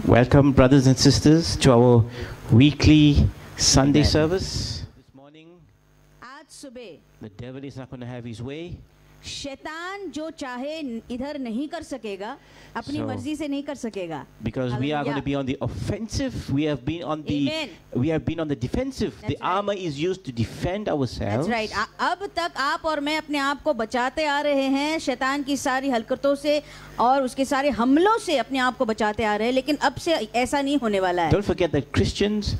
welcome brothers and sisters to our weekly Sunday service. This morning, आज सुबह the devil is not going to have his way. शैतान जो चाहे इधर नहीं कर सकेगा, अपनी So, मर्जी से नहीं कर सकेगा. Because we are going to Hallelujah. be on the offensive, we have been on the Amen. defensive. That's The armor is used to defend ourselves. That's right. अब तक आप और मैं अपने आप को बचाते आ रहे हैं शैतान की सारी हरकतों से और उसके सारे हमलों से अपने आप को बचाते आ रहे हैं, लेकिन अब से ऐसा नहीं होने वाला है. Don't forget that Christians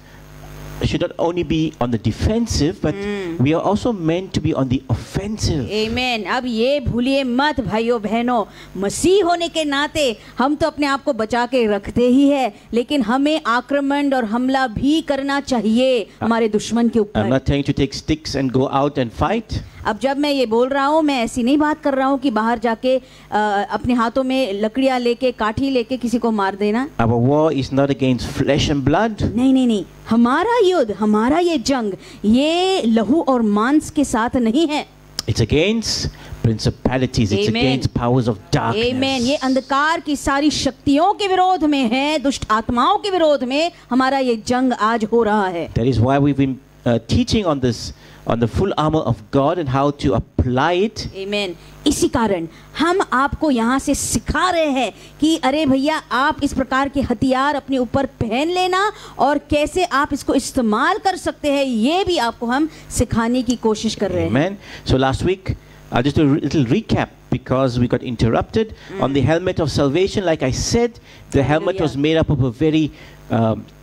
should not only be on the defensive, but we are also meant to be on the offensive. Amen. अब ये भूलिए मत भाइयों बहनों, मसीह होने के नाते हम तो अपने आप को बचा के रखते ही है, लेकिन हमें आक्रमण और हमला भी करना चाहिए हमारे दुश्मन के I'm ऊपर. not telling you to take sticks and go out and fight. अब जब मैं ये बोल रहा हूँ, मैं ऐसी नहीं बात कर रहा हूँ कि बाहर जाके अपने हाथों में लकड़ियाँ लेके काठी लेके किसी को मार देना. Our war is not against flesh and blood. नहीं नहीं नहीं, हमारा युद्ध, हमारा ये जंग, ये लहू और मांस के साथ नहीं है. It's against principalities. It's Amen. against powers of darkness. Amen. ये अंधकार की सारी शक्तियों के विरोध में है, दुष्ट आत्माओं के विरोध में हमारा ये जंग आज हो रहा है. That is why we've been teaching on this, on the full armor of God and how to apply it. Amen. इसी कारण हम आपको यहाँ से सिखा रहे हैं कि अरे भैया आप इस प्रकार के हथियार अपने ऊपर पहन लेना और कैसे आप इसको इस्तेमाल कर सकते हैं, ये भी आपको हम सिखाने की कोशिश कर रहे हैं. Amen. So last week, just a little recap because we got interrupted on the helmet of salvation. Like I said, the helmet was made up of a very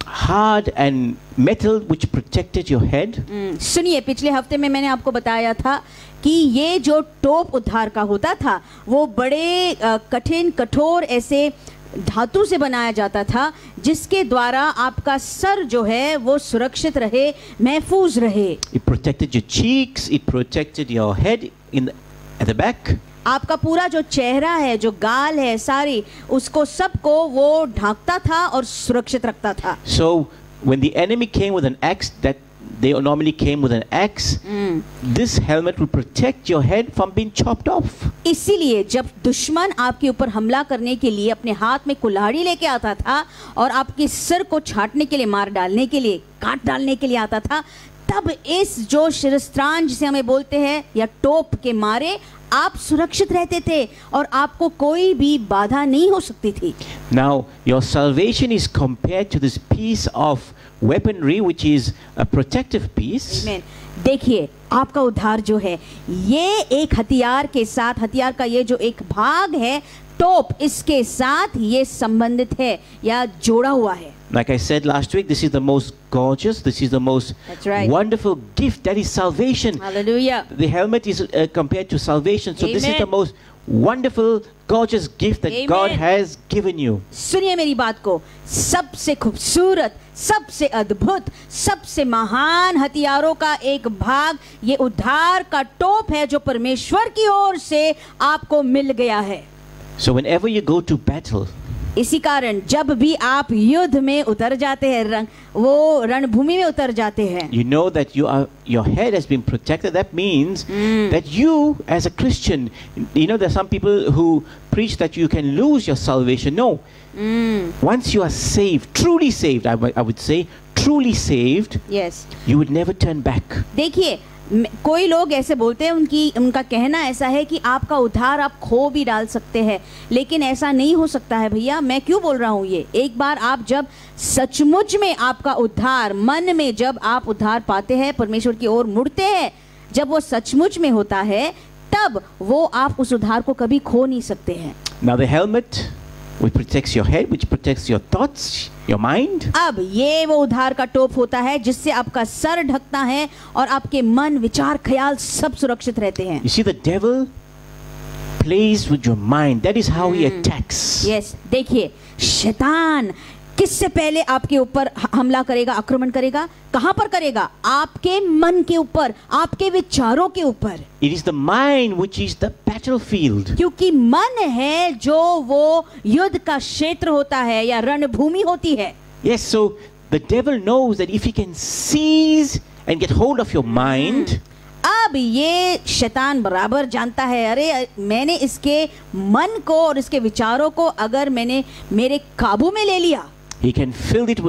hard and metal which protected your head. सुनिए, पिछले हफ्ते में मैंने आपको बताया था कि ये जो टोप उद्धार का होता था वो बड़े कठिन कठोर ऐसे धातु से बनाया जाता था जिसके द्वारा आपका सर जो है वो सुरक्षित रहे, महफूज रहे. It protected your cheeks, it protected your head at the back. आपका पूरा जो चेहरा है, जो गाल है, सारी उसको सबको वो ढांकता था और सुरक्षित रखता था. So when the enemy came with an axe, that they normally came with an axe, this helmet will protect your head from being chopped off. इसीलिए जब दुश्मन आपके ऊपर हमला करने के लिए अपने हाथ में कुल्हाड़ी लेके आता था और आपके सिर को छाटने के लिए, मार डालने के लिए, काट डालने के लिए आता था, तब इस जो शिरस्त्राण जिसे हमें बोलते हैं या टोप के मारे आप सुरक्षित रहते थे और आपको कोई भी बाधा नहीं हो सकती थी. Now your salvation is compared to this piece of weaponry which is a protective piece. Amen. देखिए, आपका उद्धार जो है ये एक हथियार के साथ, हथियार का ये जो एक भाग है टोप, इसके साथ ये संबंधित है या जोड़ा हुआ है. Like I said last week, this is the most gorgeous, this is the most That's right. wonderful gift, that is salvation. Hallelujah. The helmet is compared to salvation, so this is Amen. the most wonderful, gorgeous gift that God Amen. has given you. सुनिए मेरी बात को, सबसे खूबसूरत, सबसे अद्भुत, सबसे महान हथियारों का एक भाग ये उद्धार का टोप है जो परमेश्वर की ओर से आपको मिल गया है. So whenever you go to battle, इसी कारण जब भी आप युद्ध में उतर जाते हैं, वो रणभूमि में उतर जाते हैं, you know that your head has been protected. That means that you, as a Christian, you know, there are some people who preach that you can lose your salvation. No. Once you are saved, truly saved, I would say, truly saved, yes. you would never turn back. देखिए, कोई लोग ऐसे बोलते हैं, उनका कहना ऐसा है कि आपका उद्धार आप खो भी डाल सकते हैं, लेकिन ऐसा नहीं हो सकता है भैया. मैं क्यों बोल रहा हूँ ये? एक बार आप जब सचमुच में आपका उद्धार, मन में जब आप उद्धार पाते हैं, परमेश्वर की ओर मुड़ते हैं, जब वो सचमुच में होता है, तब वो आप उस उद्धार को कभी खो नहीं सकते हैं. Now the helmet which protects your head, which protects your thoughts, your mind. अब ये वो उद्धार का टोप होता है जिससे आपका सर ढकता है और आपके मन, विचार, ख्याल सब सुरक्षित रहते हैं. You see, the devil plays with your mind. That is how he attacks. Yes, देखिए, शैतान किससे पहले आपके ऊपर हमला करेगा, आक्रमण करेगा? कहां पर करेगा? आपके मन के ऊपर, आपके विचारों के ऊपर. It is the mind which is the battlefield. क्योंकि मन है जो वो युद्ध का क्षेत्र होता है या रणभूमि होती है. Yes, so the devil knows that if he can seize and get hold of your mind, अब ये शैतान बराबर जानता है, अरे मैंने इसके मन को और इसके विचारों को अगर मैंने मेरे काबू में ले लिया, he can fill it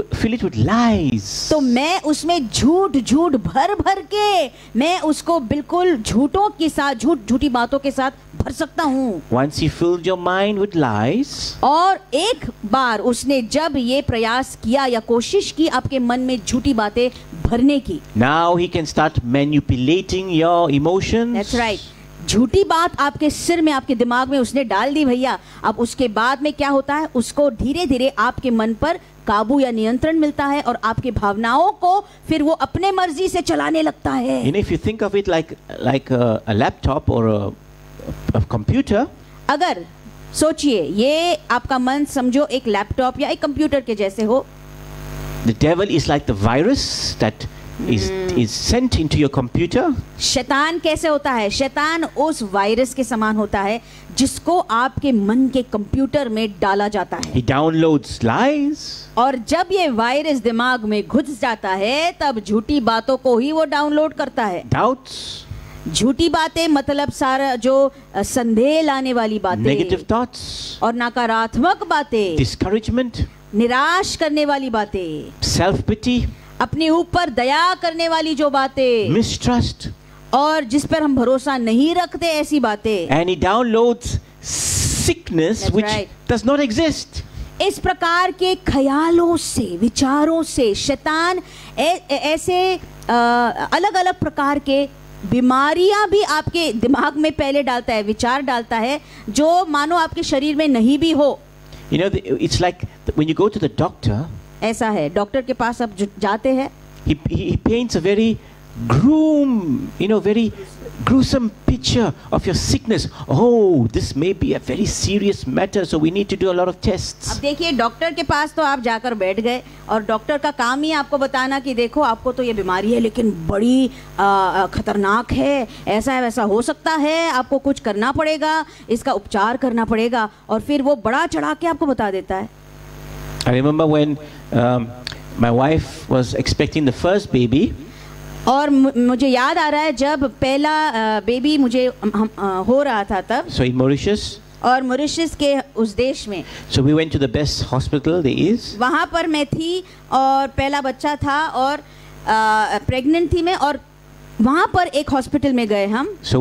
with lies. तो मैं उसमें झूठ झूठ भर भर के मैं उसको बिल्कुल झूठों के साथ, झूठी बातों के साथ भर सकता हूँ. Once he filled your mind with lies, और एक बार उसने जब ये प्रयास किया या कोशिश की आपके मन में झूठी बातें भरने की, now he can start manipulating your emotions. That's right. झूठी बात आपके सिर में, आपके दिमाग में उसने डाल दी भैया. अब उसके बाद में क्या होता है, उसको धीरे धीरे आपके मन पर काबू या नियंत्रण मिलता है और आपकी भावनाओं को फिर वो अपने मर्जी से चलाने लगता है. And if you think of it like a laptop or a computer, अगर सोचिए ये आपका मन समझो एक लैपटॉप या एक कंप्यूटर के जैसे हो. the devil is like the virus that is sent into your computer. शैतान कैसे होता है? शैतान उस वायरस के समान होता है जिसको आपके मन के कंप्यूटर में डाला जाता है. He downloads lies. और जब ये वायरस दिमाग में घुस जाता है तब झूठी बातों को ही वो डाउनलोड करता है. Doubts. झूठी बातें मतलब सारा जो संदेह लाने वाली बातें, Negative thoughts. और नकारात्मक बातें, Discouragement. निराश करने वाली बातें, Self-pity. अपने ऊपर दया करने वाली जो बातें, Mistrust. और जिस पर हम भरोसा नहीं रखते ऐसी बातें. And he downloads sickness That's which right. does not exist. इस प्रकार के ख्यालों से, विचारों से शैतान ऐसे अलग अलग प्रकार के बीमारियां भी आपके दिमाग में पहले डालता है, विचार डालता है जो मानो आपके शरीर में नहीं भी हो. You know, it's like when you go to the doctor, ऐसा है, डॉक्टर के पास आप जाते हैं, he paints a very very gruesome picture of your sickness. Oh, this may be a very serious matter, so we need to do a lot of tests. अब देखिए doctor के पास तो आप जाकर बैठ गए और डॉक्टर का काम ही आपको बताना कि देखो आपको तो ये बीमारी है लेकिन बड़ी खतरनाक है, ऐसा है वैसा हो सकता है, आपको कुछ करना पड़ेगा, इसका उपचार करना पड़ेगा, और फिर वो बड़ा चढ़ा के आपको बता देता है. I remember when my wife was expecting the first baby. और मुझे याद आ रहा है जब पहला बेबी मुझे हो रहा था तब. So in Mauritius. और मॉरिशस के उस देश में. So we went to the best hospital there is. वहाँ पर मैं थी और पहला बच्चा था और प्रेग्नेंट थी मैं, और वहाँ पर एक हॉस्पिटल में गए हम. So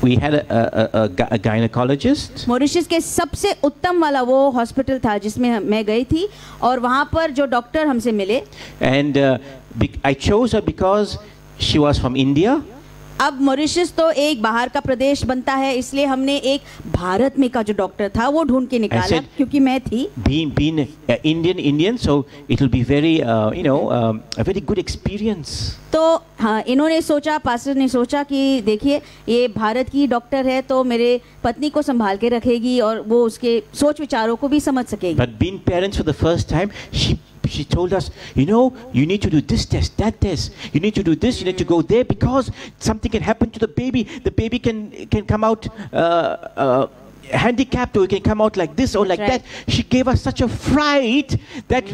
we had a gynecologist. Mauritius के सबसे उत्तम वाला वो हॉस्पिटल था जिसमें मैं गई थी, और वहाँ पर जो डॉक्टर हमसे मिले. And I chose her because she was from India. अब मॉरिशस तो एक बाहर का प्रदेश बनता है, इसलिए हमने एक भारत में का जो डॉक्टर था वो ढूंढ के निकाला, क्योंकि मैं थी. Being Indian, so it will be very a very good experience. तो हाँ, इन्होंने सोचा, पास्टर ने सोचा कि देखिए ये भारत की डॉक्टर है तो मेरे पत्नी को संभाल के रखेगी और वो उसके सोच विचारों को भी समझ सकेगी. But being parents for the first time, she told us, you need to do this test, that test, you need to do this, you need to go there, because something can happen to the baby. The baby can come out handicapped, or it can come out like this or like that. She gave us such a fright that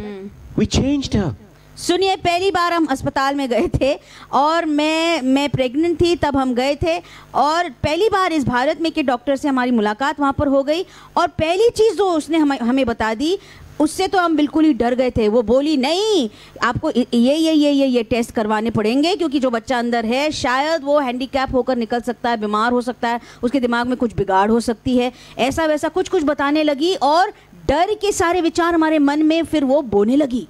we changed her. सुनिए, पहली बार हम अस्पताल में गए थे और मैं pregnant थी, तब हम गए थे और पहली बार इस भारत में के डॉक्टर से हमारी मुलाकात वहाँ पर हो गई, और पहली चीज़ जो उसने हमें बता दी उससे तो हम बिल्कुल ही डर गए थे. वो बोली नहीं, आपको ये टेस्ट करवाने पड़ेंगे क्योंकि जो बच्चा अंदर है शायद वो हैंडीकैप होकर निकल सकता है, बीमार हो सकता है, उसके दिमाग में कुछ बिगाड़ हो सकती है, ऐसा वैसा कुछ बताने लगी, और डर के सारे विचार हमारे मन में फिर वो बोने लगी.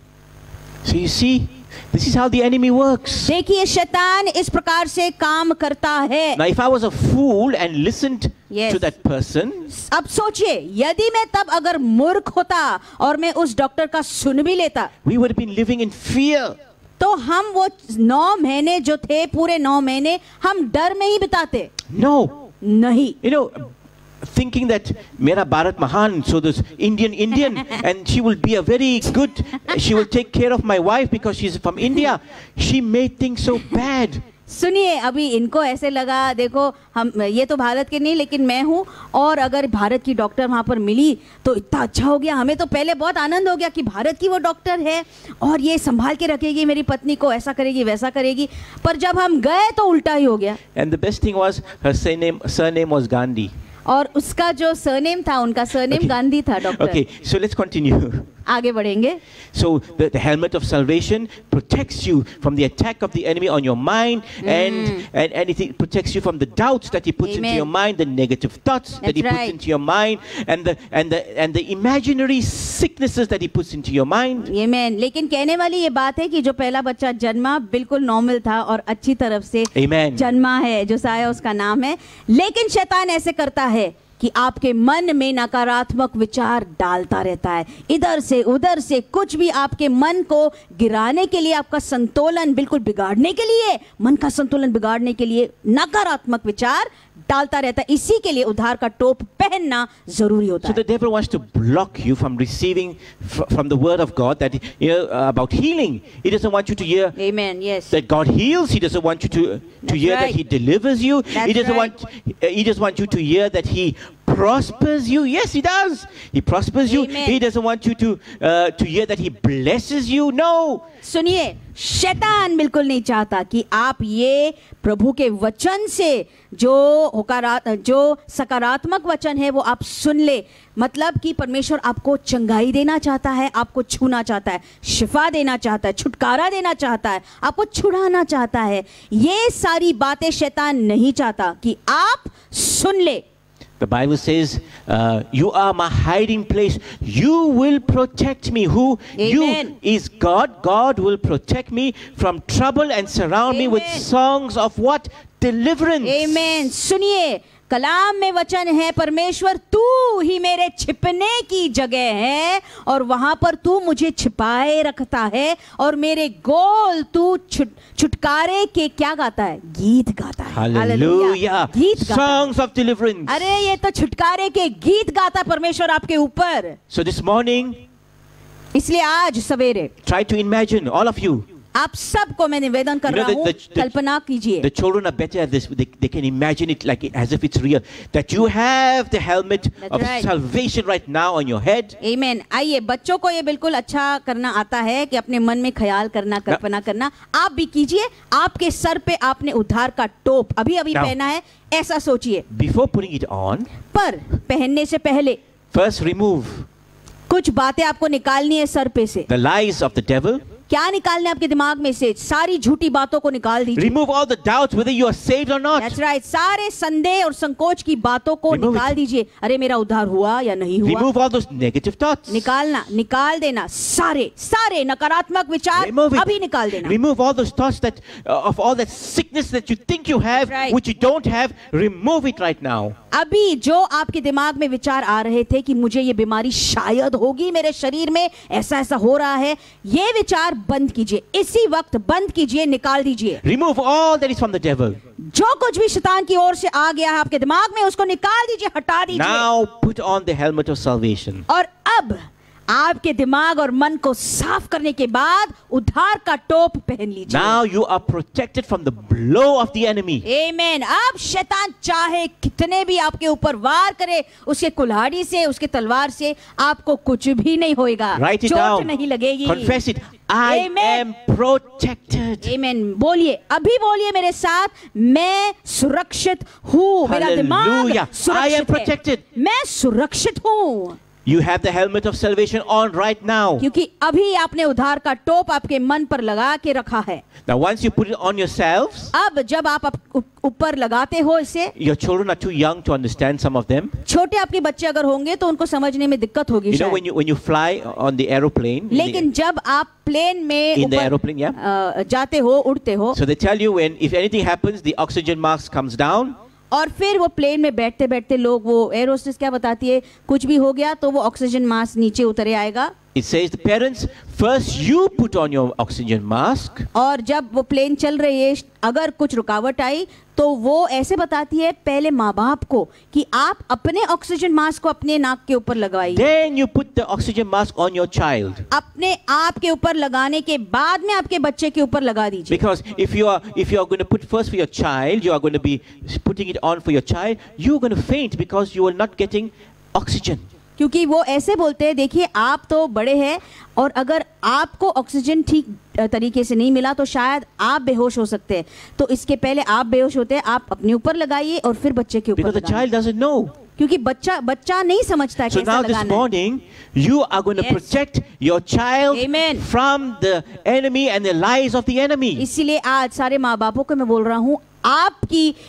So you see, this is how the enemy works. देखिए शैतान इस प्रकार से काम करता है. Now if I was a fool and listened to that person, अब सोचिए यदि मैं तब अगर मूर्ख होता और मैं उस डॉक्टर का सुन भी लेता, we would have been living in fear. तो हम वो 9 महीने जो थे, पूरे 9 महीने हम डर में ही बिताते. No. नहीं. Thinking that Mera Bharat Mahan, so this Indian, and she will be a very good, she will take care of my wife because she's from India. She made things so bad. सुनिए, अभी इनको ऐसे लगा, देखो हम ये तो भारत के नहीं लेकिन मैं हूँ, और अगर भारत की डॉक्टर वहाँ पर मिली तो इतना अच्छा हो गया, हमें तो पहले बहुत आनंद हो गया कि भारत की वो डॉक्टर है और ये संभाल के रखेगी मेरी पत्नी को, ऐसा करेगी वैसा करेगी। पर जब हम गए तो उल्टा ही हो गया। And the best thing was her surname was Gandhi. और उसका जो सरनेम था, उनका सरनेम गांधी था। Doctor Okay, so let's continue. आगे बढ़ेंगे। So the helmet of salvation protects you from the attack of the enemy on your mind, and it protects you from the doubts that he puts into your mind, the negative thoughts that he puts into your mind, and the imaginary sicknesses that he puts into your mind. Amen. लेकिन कहने वाली ये बात है कि जो पहला बच्चा जन्मा बिल्कुल नॉर्मल था और अच्छी तरफ से जन्मा है, जो साया उसका नाम है, लेकिन शैतान ऐसे करता है कि आपके मन में नकारात्मक विचार डालता रहता है, इधर से उधर से कुछ भी आपके मन को गिराने के लिए, आपका संतुलन बिल्कुल बिगाड़ने के लिए, मन का संतुलन बिगाड़ने के लिए नकारात्मक विचार डालता रहता है। इसी के लिए उद्धार का टोप पहनना जरूरी होता है। So the devil wants to block you from receiving from the word of God that about healing. He doesn't want you to hear Amen. Yes. that God heals. He doesn't want you to hear that He delivers you. He doesn't want you to hear that He prospers you. Yes, He does. He prospers you. Amen. He doesn't want you to hear that He blesses you. No. सुनिए, शैतान बिल्कुल नहीं चाहता कि आप ये प्रभु के वचन से जो सकारात्मक वचन है वो आप सुन ले। मतलब कि परमेश्वर आपको चंगाई देना चाहता है, आपको छूना चाहता है, शिफा देना चाहता है, छुटकारा देना चाहता है, आपको छुड़ाना चाहता है। ये सारी बातें शैतान नहीं चाहता कि आप सुन ले। The Bible says, you are my hiding place. You will protect me. Who? Amen. You is God. God will protect me from trouble and surround me with songs of what? Deliverance. Amen. सुनिए, कलाम में वचन है, परमेश्वर तू ही मेरे छिपने की जगह है और वहां पर तू मुझे छिपाए रखता है और मेरे गोल तू छुटकारे के क्या गाता है? गीत गाता है। हालेलुया। गीत गाता Songs of deliverance. अरे ये तो छुटकारे के गीत गाता है परमेश्वर आपके ऊपर। So this morning, इसलिए आज सवेरे try to imagine, all of you. आप सबको मैं निवेदन कर रहा हूँ, कल्पना कीजिए। The children are better at this. They can imagine it like as if it's real. That you have the helmet of salvation right now on your head. Amen. आइए, बच्चों को ये बिल्कुल अच्छा करना आता है कि अपने मन में ख्याल करना, कल्पना करना। आप भी कीजिए। आपके सर पे आपने उद्धार का टोप अभी पहना है, ऐसा सोचिए। Before putting it on, पर पहनने से पहले first remove कुछ बातें आपको निकालनी है सर पे से। the lies of the devil. क्या निकालना है आपके दिमाग में से? सारी झूठी बातों को निकाल दीजिए। Remove all the doubts whether you are saved or not. That's right. सारे संदेह और संकोच की बातों को निकाल दीजिए। अरे मेरा उद्धार हुआ या नहीं हुआ? Remove all those negative thoughts. निकाल देना सारे नकारात्मक विचार अभी निकाल देना। Remove all those thoughts that of all that sickness that you think you have, which you don't have. Remove it right now. अभी जो आपके दिमाग में विचार आ रहे थे कि मुझे ये बीमारी शायद होगी, मेरे शरीर में ऐसा हो रहा है, ये विचार बंद कीजिए, इसी वक्त बंद कीजिए, निकाल दीजिए। Remove all that is from the devil. जो कुछ भी शैतान की ओर से आ गया है आपके दिमाग में, उसको निकाल दीजिए, हटा दीजिए। Now put on the helmet of salvation. और अब आपके दिमाग और मन को साफ करने के बाद उद्धार का टोप पहन लीजिए। Now you are protected from the blow of the enemy. Amen. अब शैतान चाहे कितने भी आपके ऊपर वार करे, उसके कुल्हाड़ी से, उसके तलवार से आपको कुछ भी नहीं होएगा। Write it चोट down. नहीं लगेगी। Confess it. I am protected. Amen. बोलिए, अभी बोलिए मेरे साथ, मैं सुरक्षित हूँ, मेरा दिमाग I am protected. मैं सुरक्षित हूँ। You have the helmet of salvation on right now. क्योंकि अभी आपने उद्धार का टोप आपके मन पर लगा के रखा है। Now once you put it on yourselves, अब जब आप ऊपर लगाते हो इसे, your children are too young to understand some of them. छोटे आपके बच्चे अगर होंगे तो उनको समझने में दिक्कत होगी। You know when you fly on the aeroplane. लेकिन जब आप प्लेन में in the aeroplane, yeah. जाते हो, उड़ते हो, so they tell you when if anything happens, the oxygen mask comes down. और फिर वो प्लेन में बैठते बैठते लोग, वो एयर होस्टेस क्या बताती है, कुछ भी हो गया तो वो ऑक्सीजन मास्क नीचे उतरे आएगा। it says, the parents, first you put on your oxygen mask. और जब वो प्लेन चल रही है, अगर कुछ रुकावट आई तो वो ऐसे बताती है पहले माँ बाप को कि आप अपने ऑक्सीजन मास्क को अपने नाक के ऊपर लगवाइए. Then you put the oxygen mask on your child. अपने आप के ऊपर लगाने के बाद में आपके बच्चे के ऊपर लगा दीजिए. Because if you are going to put first for your child, you are going to be putting it on for your child, you are going to faint because you are not getting oxygen. क्योंकि वो ऐसे बोलते हैं, देखिए आप तो बड़े हैं और अगर आपको ऑक्सीजन ठीक तरीके से नहीं मिला तो शायद आप बेहोश हो सकते हैं. तो इसके पहले आप बेहोश होते हैं, आप अपने ऊपर लगाइए और फिर बच्चे के ऊपर Because the child doesn't know. क्योंकि बच्चा नहीं समझता है So कैसे now this लगाना है. morning, you are going to Yes. protect your child Amen. from the enemy and the lies of the enemy. इसीलिए आज सारे माँ बापों को मैं बोल रहा हूँ,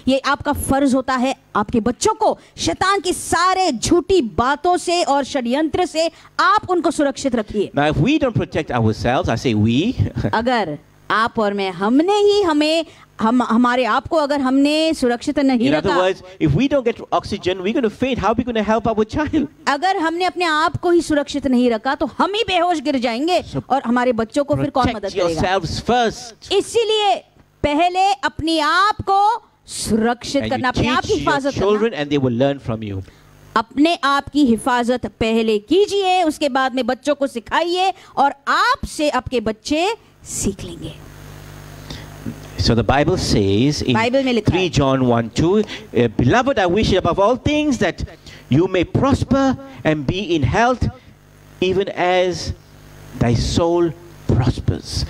ये आपका फर्ज होता है आपके बच्चों को शैतान की सारे झूठी बातों से और षड्यंत्र से आप उनको सुरक्षित रखिए. Now, if we don't protect ourselves, I say we, अगर आप और मैं हमारे आप को अगर हमने सुरक्षित नहीं in other रखा, words, if we don't get oxygen, we're going to faint. How are we going to help our child? अगर हमने अपने आप को ही सुरक्षित नहीं रखा तो हम ही बेहोश गिर जाएंगे So और हमारे बच्चों को फिर कौन Protect मदद करेगा. yourselves first. इसीलिए पहले अपने आप को सुरक्षित And करना, you अपने आप की teach your हिफाजत करना. children and they will learn from you. अपने आप की हिफाजत पहले कीजिए, उसके बाद में बच्चों को सिखाइए और आपसे आपके बच्चे सीख लेंगे. So the Bible says in Bible में लिखा 3 है, John 1:2, Beloved, I wish above all things that you may prosper and be in health, even as thy soul prospers.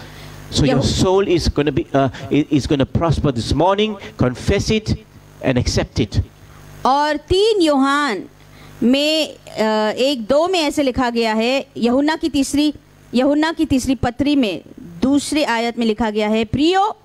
So your soul is going to be is going to prosper this morning. Confess it and accept it. और 3 यूहान में 1:2 में ऐसे लिखा गया है, यूहन्ना की तीसरी पत्री में दूसरी आयत में लिखा गया है, प्रियो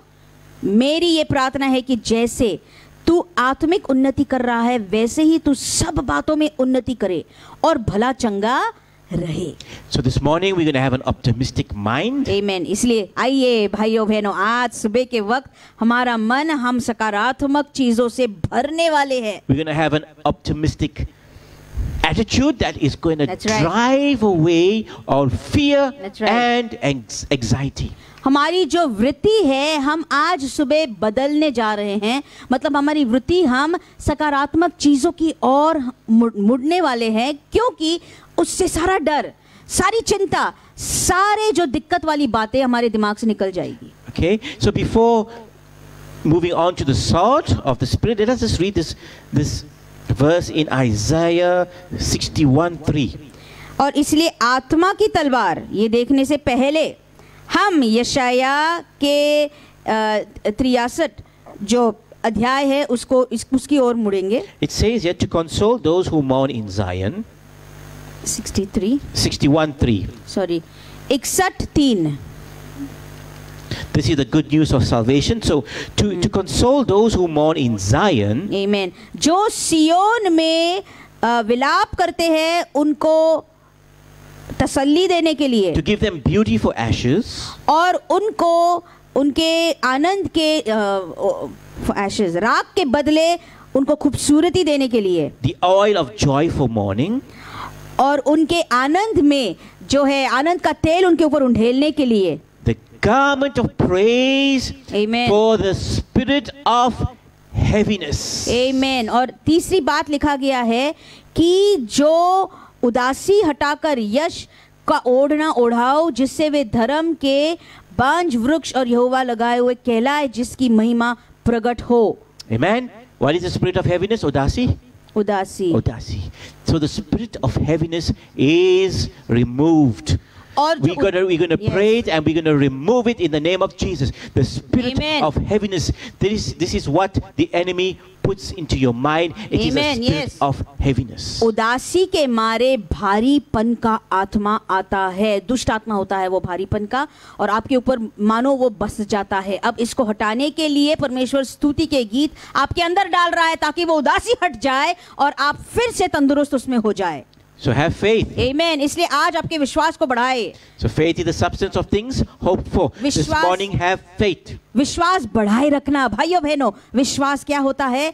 मेरी ये प्रार्थना है कि जैसे तू आत्मिक उन्नति कर रहा है वैसे ही तू सब बातों में उन्नति करे और भला चंगा रहे. So this morning we're going to have an optimistic mind. Amen. इसलिए आइए भाइयों बहनों, आज सुबह के वक्त हमारा मन हम सकारात्मक चीजों से भरने वाले हैं. We're going to have an optimistic attitude that is going to That's right. drive away all fear That's right. and anxiety. हमारी जो वृत्ति है हम आज सुबह बदलने जा रहे हैं. मतलब हमारी वृत्ति हम सकारात्मक चीजों की ओर मुड़ने वाले हैं, क्योंकि उससे सारा डर, सारी चिंता, सारे जो दिक्कत वाली बातें हमारे दिमाग से निकल जाएगी. Okay, so before moving on to the sword of the Spirit, let us just read this verse in Isaiah 61:3. और इसलिए आत्मा की तलवार ये देखने से पहले हम यशाया के 63 जो अध्याय है उसकी ओर मुड़ेंगे. It says here to console those who mourn in Zion. 61:3. Sorry 61:3. This is the good news of salvation. So to console those who mourn in Zion. Amen. जो सियोन में विलाप करते हैं उनको तसल्ली देने के लिए, To give them beauty for ashes. और उनको उनके आनंद के ashes, राख के बदले उनको खूबसूरती देने के लिए, The oil of joy for mourning. और उनके आनंद में जो है आनंद का तेल उनके ऊपर उंडेलने के लिए, The garment of praise. Amen. For the spirit of heaviness. Amen. और तीसरी बात लिखा गया है कि जो उदासी हटाकर यश का ओढ़ना ओढ़ाओ, जिससे वे धर्म के बांज वृक्ष और यहोवा लगाए हुए कहलाए, जिसकी महिमा प्रकट हो. Amen. What is the spirit of heaviness? Udasi? उदासी. Udasi. So the spirit of heaviness is removed. और We're going to Yes. pray it and we're going to remove it in the name of Jesus. The spirit Amen. of heaviness. This is what the enemy puts into your mind. It is a Amen. spirit Yes. of heaviness. उदासी के मारे भारीपन का आत्मा आता है, दुष्ट आत्मा होता है वो भारीपन का, और आपके ऊपर मानो वो बस जाता है. अब इसको हटाने के लिए परमेश्वर स्तुति के गीत आपके अंदर डाल रहा है ताकि वो उदासी हट जाए और आप फिर से तंदुरुस्त उसमें हो जाए. So have faith. Amen. इसलिए आज आपके विश्वास को बढ़ाए. So faith is the substance of things hoped for. This विश्वास- morning have faith. विश्वास बढ़ाए रखना. भाइयों बहनों, विश्वास क्या होता है?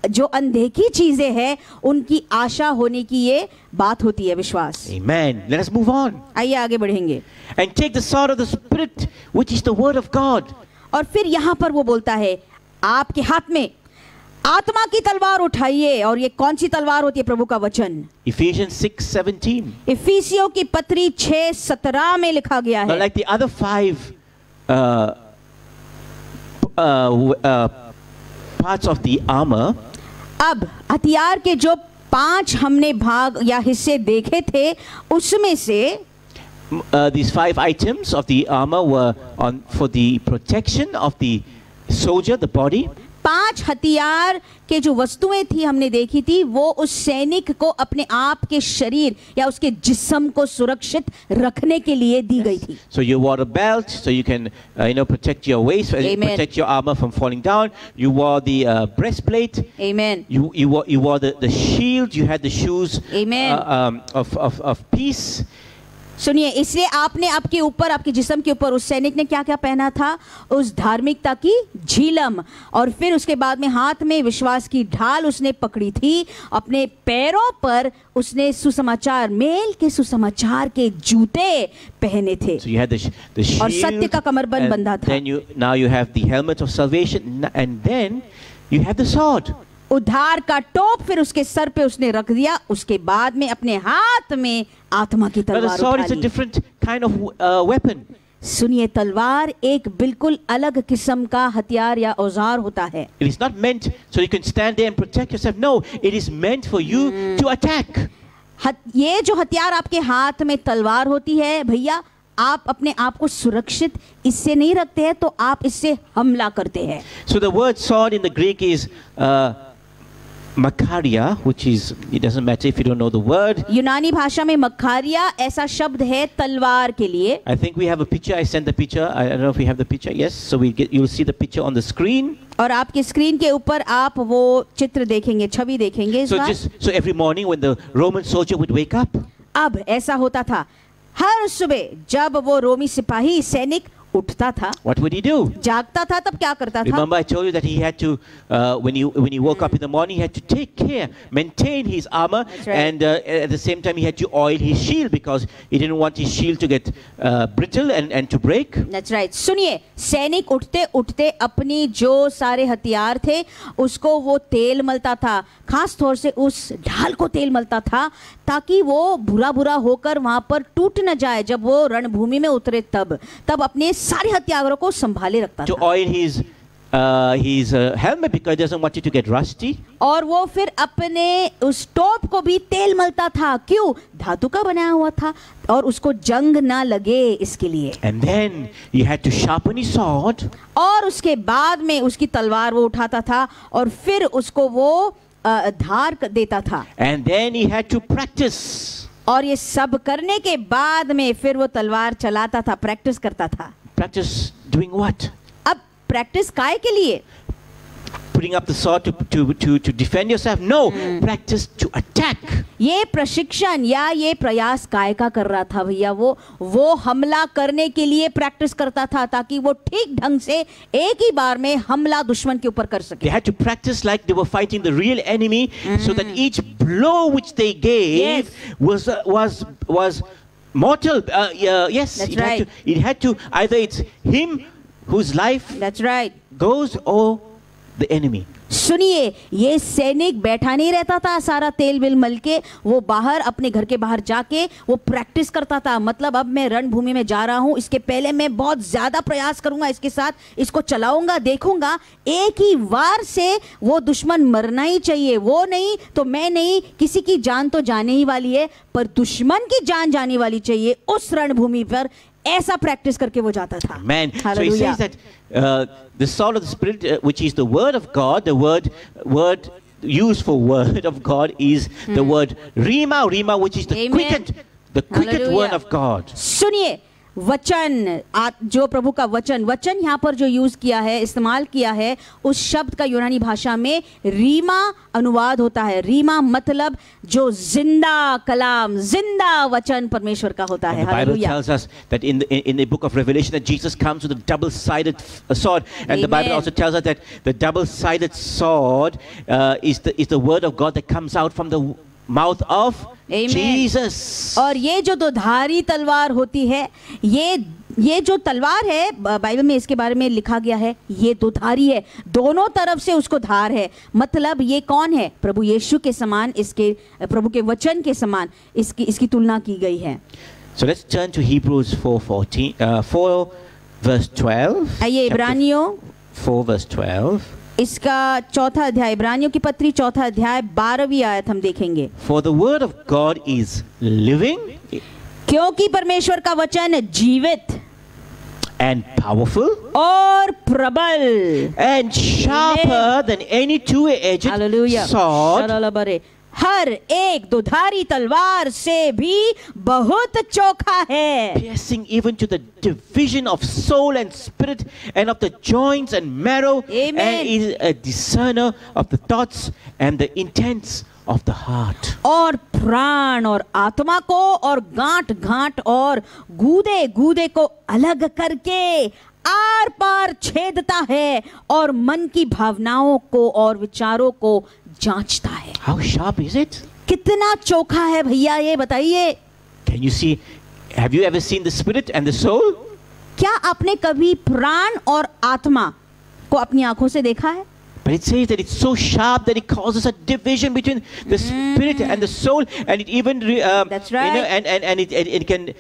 जो अनदेखी चीजें हैं उनकी आशा होने की ये बात होती है, विश्वास। Amen. Let us move on. आइए आगे बढ़ेंगे। And take the sword of the Spirit, which is the word of God. और फिर यहाँ पर वो बोलता है आपके हाथ में आत्मा की तलवार उठाइए। और ये कौन सी तलवार होती है? प्रभु का वचन। Ephesians 6:17. इफिसियों की पत्री 6:17 में लिखा गया Now, है। like the other 5 parts of the armor, अब हथियार के जो 5 हमने भाग या हिस्से देखे थे, उसमें से these 5 items of the armor were for the protection of the soldier, the body. 5 हथियार के जो वस्तुएं थी हमने देखी थी, वो उस सैनिक को अपने आप के शरीर या उसके जिस्म को सुरक्षित रखने के लिए दी गई थी। So you wore a belt so you can protect your waist, Amen. protect your armor from falling down. You wore the breastplate. Amen. You wore the shield. You had the shoes Amen. of peace. सुनिए, इसलिए आपने आपके ऊपर, आपके जिस्म के ऊपर, उस सैनिक ने क्या क्या पहना था? उस धार्मिकता की झिलम, और फिर उसके बाद में हाथ में विश्वास की ढाल उसने पकड़ी थी। अपने पैरों पर उसने सुसमाचार, मेल के सुसमाचार के जूते पहने थे। So you had the shield, और सत्य का कमरबंद बंधा था। Then now you have the helmet of salvation, and then you have the sword. उद्धार का टोप फिर उसके सर पे उसने रख दिया। उसके बाद में अपने हाथ में आत्मा की But the तलवार sword उठा is a Lee. different kind of weapon. सुनिए, तलवार एक बिल्कुल अलग किस्म का हथियार या औजार होता है। It is not meant so you can stand there and protect yourself. No, it is meant for you to attack. ये जो हथियार आपके हाथ में तलवार होती है भैया, आप अपने आप को सुरक्षित इससे नहीं रखते हैं, तो आप इससे हमला करते हैं। So the word sword in the Greek is Makaria, which is, it doesn't matter if you don't know the word. यूनानी भाषा में मखारिया ऐसा शब्द है तलवार के लिए। I think we have a picture. I sent the picture. I don't know if we have the picture. Yes. So you'll see the picture on the screen. और आपकी स्क्रीन के ऊपर आप वो चित्र देखेंगे, छवि देखेंगे इस बार। So every morning when the Roman soldier would wake up, अब ऐसा होता था, हर सुबह जब वो रोमी सिपाही सैनिक उठता था, what would he do? जागता था, तब क्या करता था? Remember I told you that he had to, when he woke up in the morning, he had to take care, maintain his armor. That's right. And at the same time he had to oil his shield because he didn't want his shield to get brittle and to break. That's right. सुनिए, सैनिक उठते उठते अपनी जो सारे हथियार थे उसको वो तेल मलता था, खास तौर से उस ढाल को तेल मलता था, ताकि वो बुरा बुरा होकर वहां पर टूट न जाए। जब वो रणभूमि में उतरे तब अपने सारे हथियारों को संभाले रखता To था। oil his helmet because he doesn't want it to get rusty. और वो फिर अपने उस टोप को भी तेल मलता था। क्यों? धातु का बनाया हुआ था और उसको जंग ना लगे इसके लिए। And then he had to sharpen his sword. और उसके बाद में उसकी तलवार वो उठाता था और फिर उसको वो धार देता था। And then he had to practice. और ये सब करने के बाद में फिर वो तलवार चलाता था, प्रैक्टिस करता था। Practice doing what? अब प्रैक्टिस काय के लिए? Putting up the sword to defend yourself? No, practice to attack. ये प्रशिक्षण या ये प्रयास काय का कर रहा था भैया? वो हमला करने के लिए प्रैक्टिस करता था, ताकि वो ठीक ढंग से एक ही बार में हमला दुश्मन के ऊपर कर सके। They had to practice like they were fighting the real enemy, so that each blow which they gave was mortal. Yes, That's right. It had to either it's him whose life That's right. goes or the enemy. सुनिए, ये सैनिक बैठा नहीं रहता था सारा तेल bill मल के, वो बाहर अपने घर के बाहर जाके वो प्रैक्टिस करता था। मतलब अब मैं रणभूमि में जा रहा हूँ, इसके पहले मैं बहुत ज्यादा प्रयास करूंगा, इसके साथ इसको चलाऊंगा, देखूंगा एक ही वार से वो दुश्मन मरना ही चाहिए। वो नहीं तो मैं नहीं, किसी की जान तो जाने ही वाली है, पर दुश्मन की जान जाने वाली चाहिए। उस रणभूमि पर ऐसा प्रैक्टिस करके वो जाता था। Man, so he says that the sword of the Spirit, which is the word of God, the word used for word of God is the word rima, which is the Amen. quickened Hallelujah. word of God. सुनिए, वचन, जो प्रभु का वचन यहाँ पर जो use किया है, इस्तेमाल किया है, उस शब्द का यूनानी भाषा में रीमा अनुवाद होता है। रीमा मतलब जो जिंदा कलाम, जिंदा वचन परमेश्वर का होता है। The Bible hallelujah. tells us that in the book of Revelation that Jesus comes with a double-sided sword, and the Bible Amen. also tells us that the double-sided sword is the word of God that comes out from the mouth of Amen. Jesus. और ये जो दोधारी तलवार होती है, ये जो तलवार है, बाइबल में इसके बारे में लिखा गया है, ये दोधारी है, दोनों तरफ से उसको धार है। मतलब ये कौन है? प्रभु यीशु के समान, इसके प्रभु के वचन के समान इसकी तुलना की गई है। So let's turn to Hebrews 4 verse 12. आइए इब्रानियों 4 verse 12. इसका चौथा अध्याय, इब्रानियों की पत्री चौथा अध्याय 12वीं आयत हम देखेंगे। For the word of God is living क्योंकि परमेश्वर का वचन जीवित and powerful और प्रबल and sharper than any two-edged hallelujah, sword, शरलबरे, हर एक दुधारी तलवार से भी बहुत चोखा है, piercing even to the division of soul and spirit and of the joints and marrow, Amen. and is a discerner of the thoughts and the intents of the heart. और प्राण और आत्मा को और गांठ गांठ और गूदे गूदे को अलग करके आर पार छेदता है और मन की भावनाओं को और विचारों को जांचता है। How sharp is it? कितना चोखा है भैया, ये बताइए। Can you see? Have you ever seen the spirit and the soul? क्या आपने कभी प्राण और आत्मा को अपनी आंखों से देखा है? But it says that it's so sharp that it causes a division between the spirit and the soul, and it even That's right. you know, and it can,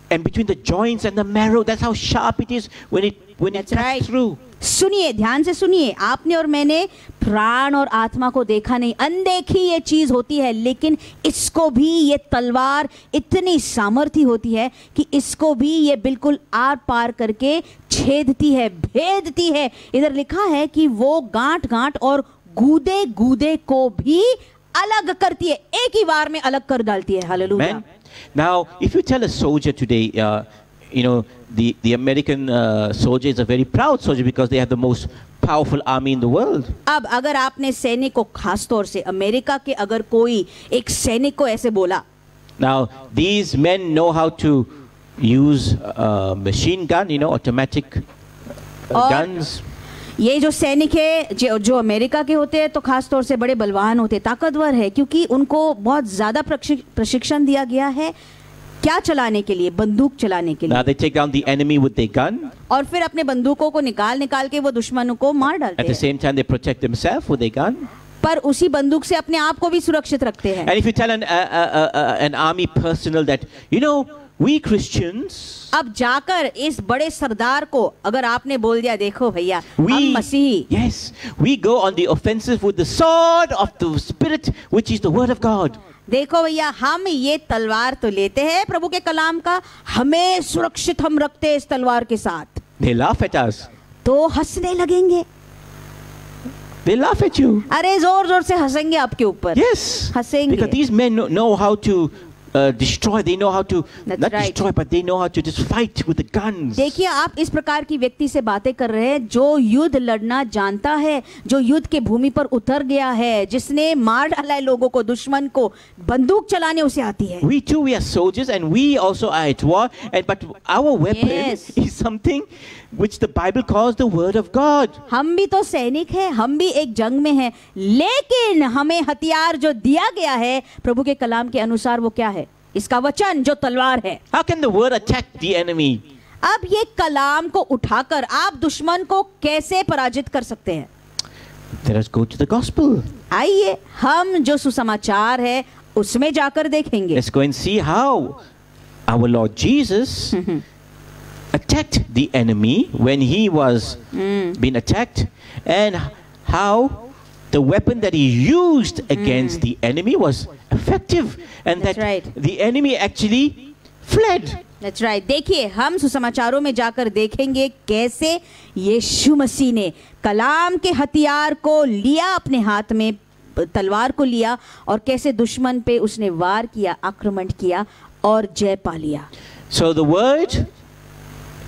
and between the joints and the marrow. That's how sharp it is when it That's cuts right. through. सुनिए, ध्यान से सुनिए, आपने और मैंने प्राण और आत्मा को देखा नहीं, अनदेखी ये चीज होती है, लेकिन इसको भी ये तलवार इतनी सामर्थी होती है कि इसको भी ये बिल्कुल आर पार करके छेदती है, भेदती है। इधर लिखा है कि वो गांठ गांठ और गूदे गूदे को भी अलग करती है, एक ही बार में अलग कर डालती है। Hallelujah. Amen. Now, if you tell a soldier today, you know, the American soldier is a very proud soldier because they have the most powerful army in the world. अब अगर आपने सैनिक को, खास तौर से अमेरिका के अगर कोई एक सैनिक को ऐसे बोला, Now, these men know how to use machine gun, you know, automatic और guns. ये जो सैनिक है जो अमेरिका के होते हैं तो खास तौर से बड़े बलवान होते हैं, ताकतवर है, क्योंकि उनको बहुत ज्यादा प्रशिक्षण दिया गया है क्या चलाने के लिए, बंदूक चलाने के लिए। Now they take down the enemy with their gun. और फिर अपने बंदूकों को निकाल के वो दुश्मनों को मार डालते At the हैं, same time, they protect themselves with their gun. पर उसी बंदूक से अपने आप को भी सुरक्षित रखते हैं। And if you tell an army personnel that, you know, we Christians, अब जाकर इस बड़े सरदार को अगर आपने बोल दिया, देखो भैया हम we, मसीही, yes, we go on the offensive with the sword of the Spirit, which is the Word of God. देखो भैया हम ये तलवार तो लेते हैं प्रभु के कलाम का, हमें सुरक्षित हम रखते हैं इस तलवार के साथ। They laugh at us. तो हंसने लगेंगे, They laugh at you. अरे जोर जोर से हंसेंगे आपके ऊपर। Yes, हंसेंगे। because these men know how to destroy. They know how to That's not right. destroy, but they know how to just fight with the guns. देखिए, आप इस प्रकार की व्यक्ति से बातें कर रहे हैं जो युद्ध लड़ना जानता है, जो युद्ध के भूमि पर उतर गया है, जिसने मार डाला है लोगों को, दुश्मन को, बंदूक चलाने उसे आती है। We too, we are soldiers, and we also are at war. But our weapon Yes. is something which the Bible calls the Word of God. हम भी तो सैनिक हैं, हम भी एक जंग में हैं, लेकिन हमें हथियार जो दिया गया है प्रभु के कलाम के अनुसार वो क्या है? इसका वचन जो तलवार है। How can the Word attack the enemy? अब ये कलाम को उठाकर आप दुश्मन को कैसे पराजित कर सकते हैं? Let us go to the Gospel. आइए हम जो सुसमाचार है उसमें जाकर देखेंगे। Let's go and see how our Lord Jesus attacked the enemy when he was being attacked, and how the weapon that he used against the enemy was effective, and That's that right. the enemy actually fled. That's right. देखिए, हम सुसमाचारों में जाकर देखेंगे कैसे यीशु मसीह ने कलाम के हथियार को लिया, अपने हाथ में तलवार को लिया, और कैसे दुश्मन पे उसने वार किया, आक्रमण किया और जय पा लिया। So the word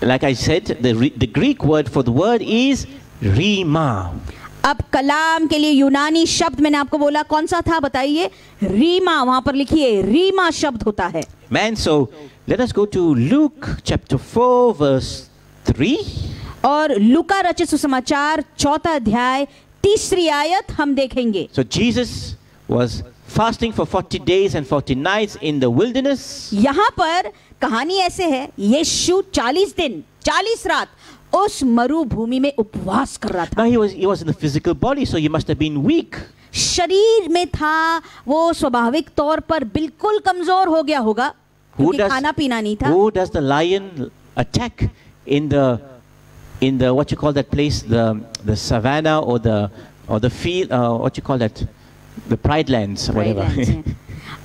Like I said, the Greek word for the word is rhema. अब कलाम के लिए यूनानी शब्द मैंने आपको बोला कौन सा था बताइए, रीमा. वहां पर लिखिए रीमा शब्द होता है. Man, so let us go to Luke chapter 4 verse 3. और लूका रचित सुसमाचार 4 अध्याय 3 आयत हम देखेंगे. So Jesus was fasting for 40 days and 40 nights in the wilderness. यहाँ पर कहानी ऐसे है, यीशु 40 दिन 40 रात उस मरुभूमि में उपवास कर रहा था. Now he was in the physical body, so he must have been weak. शरीर में था, वो स्वाभाविक तौर पर बिल्कुल कमजोर हो गया होगा क्योंकि खाना पीना नहीं था. Who does the lion attack in the what you call that place, the savannah or the field, what you call that, the pride lands, whatever.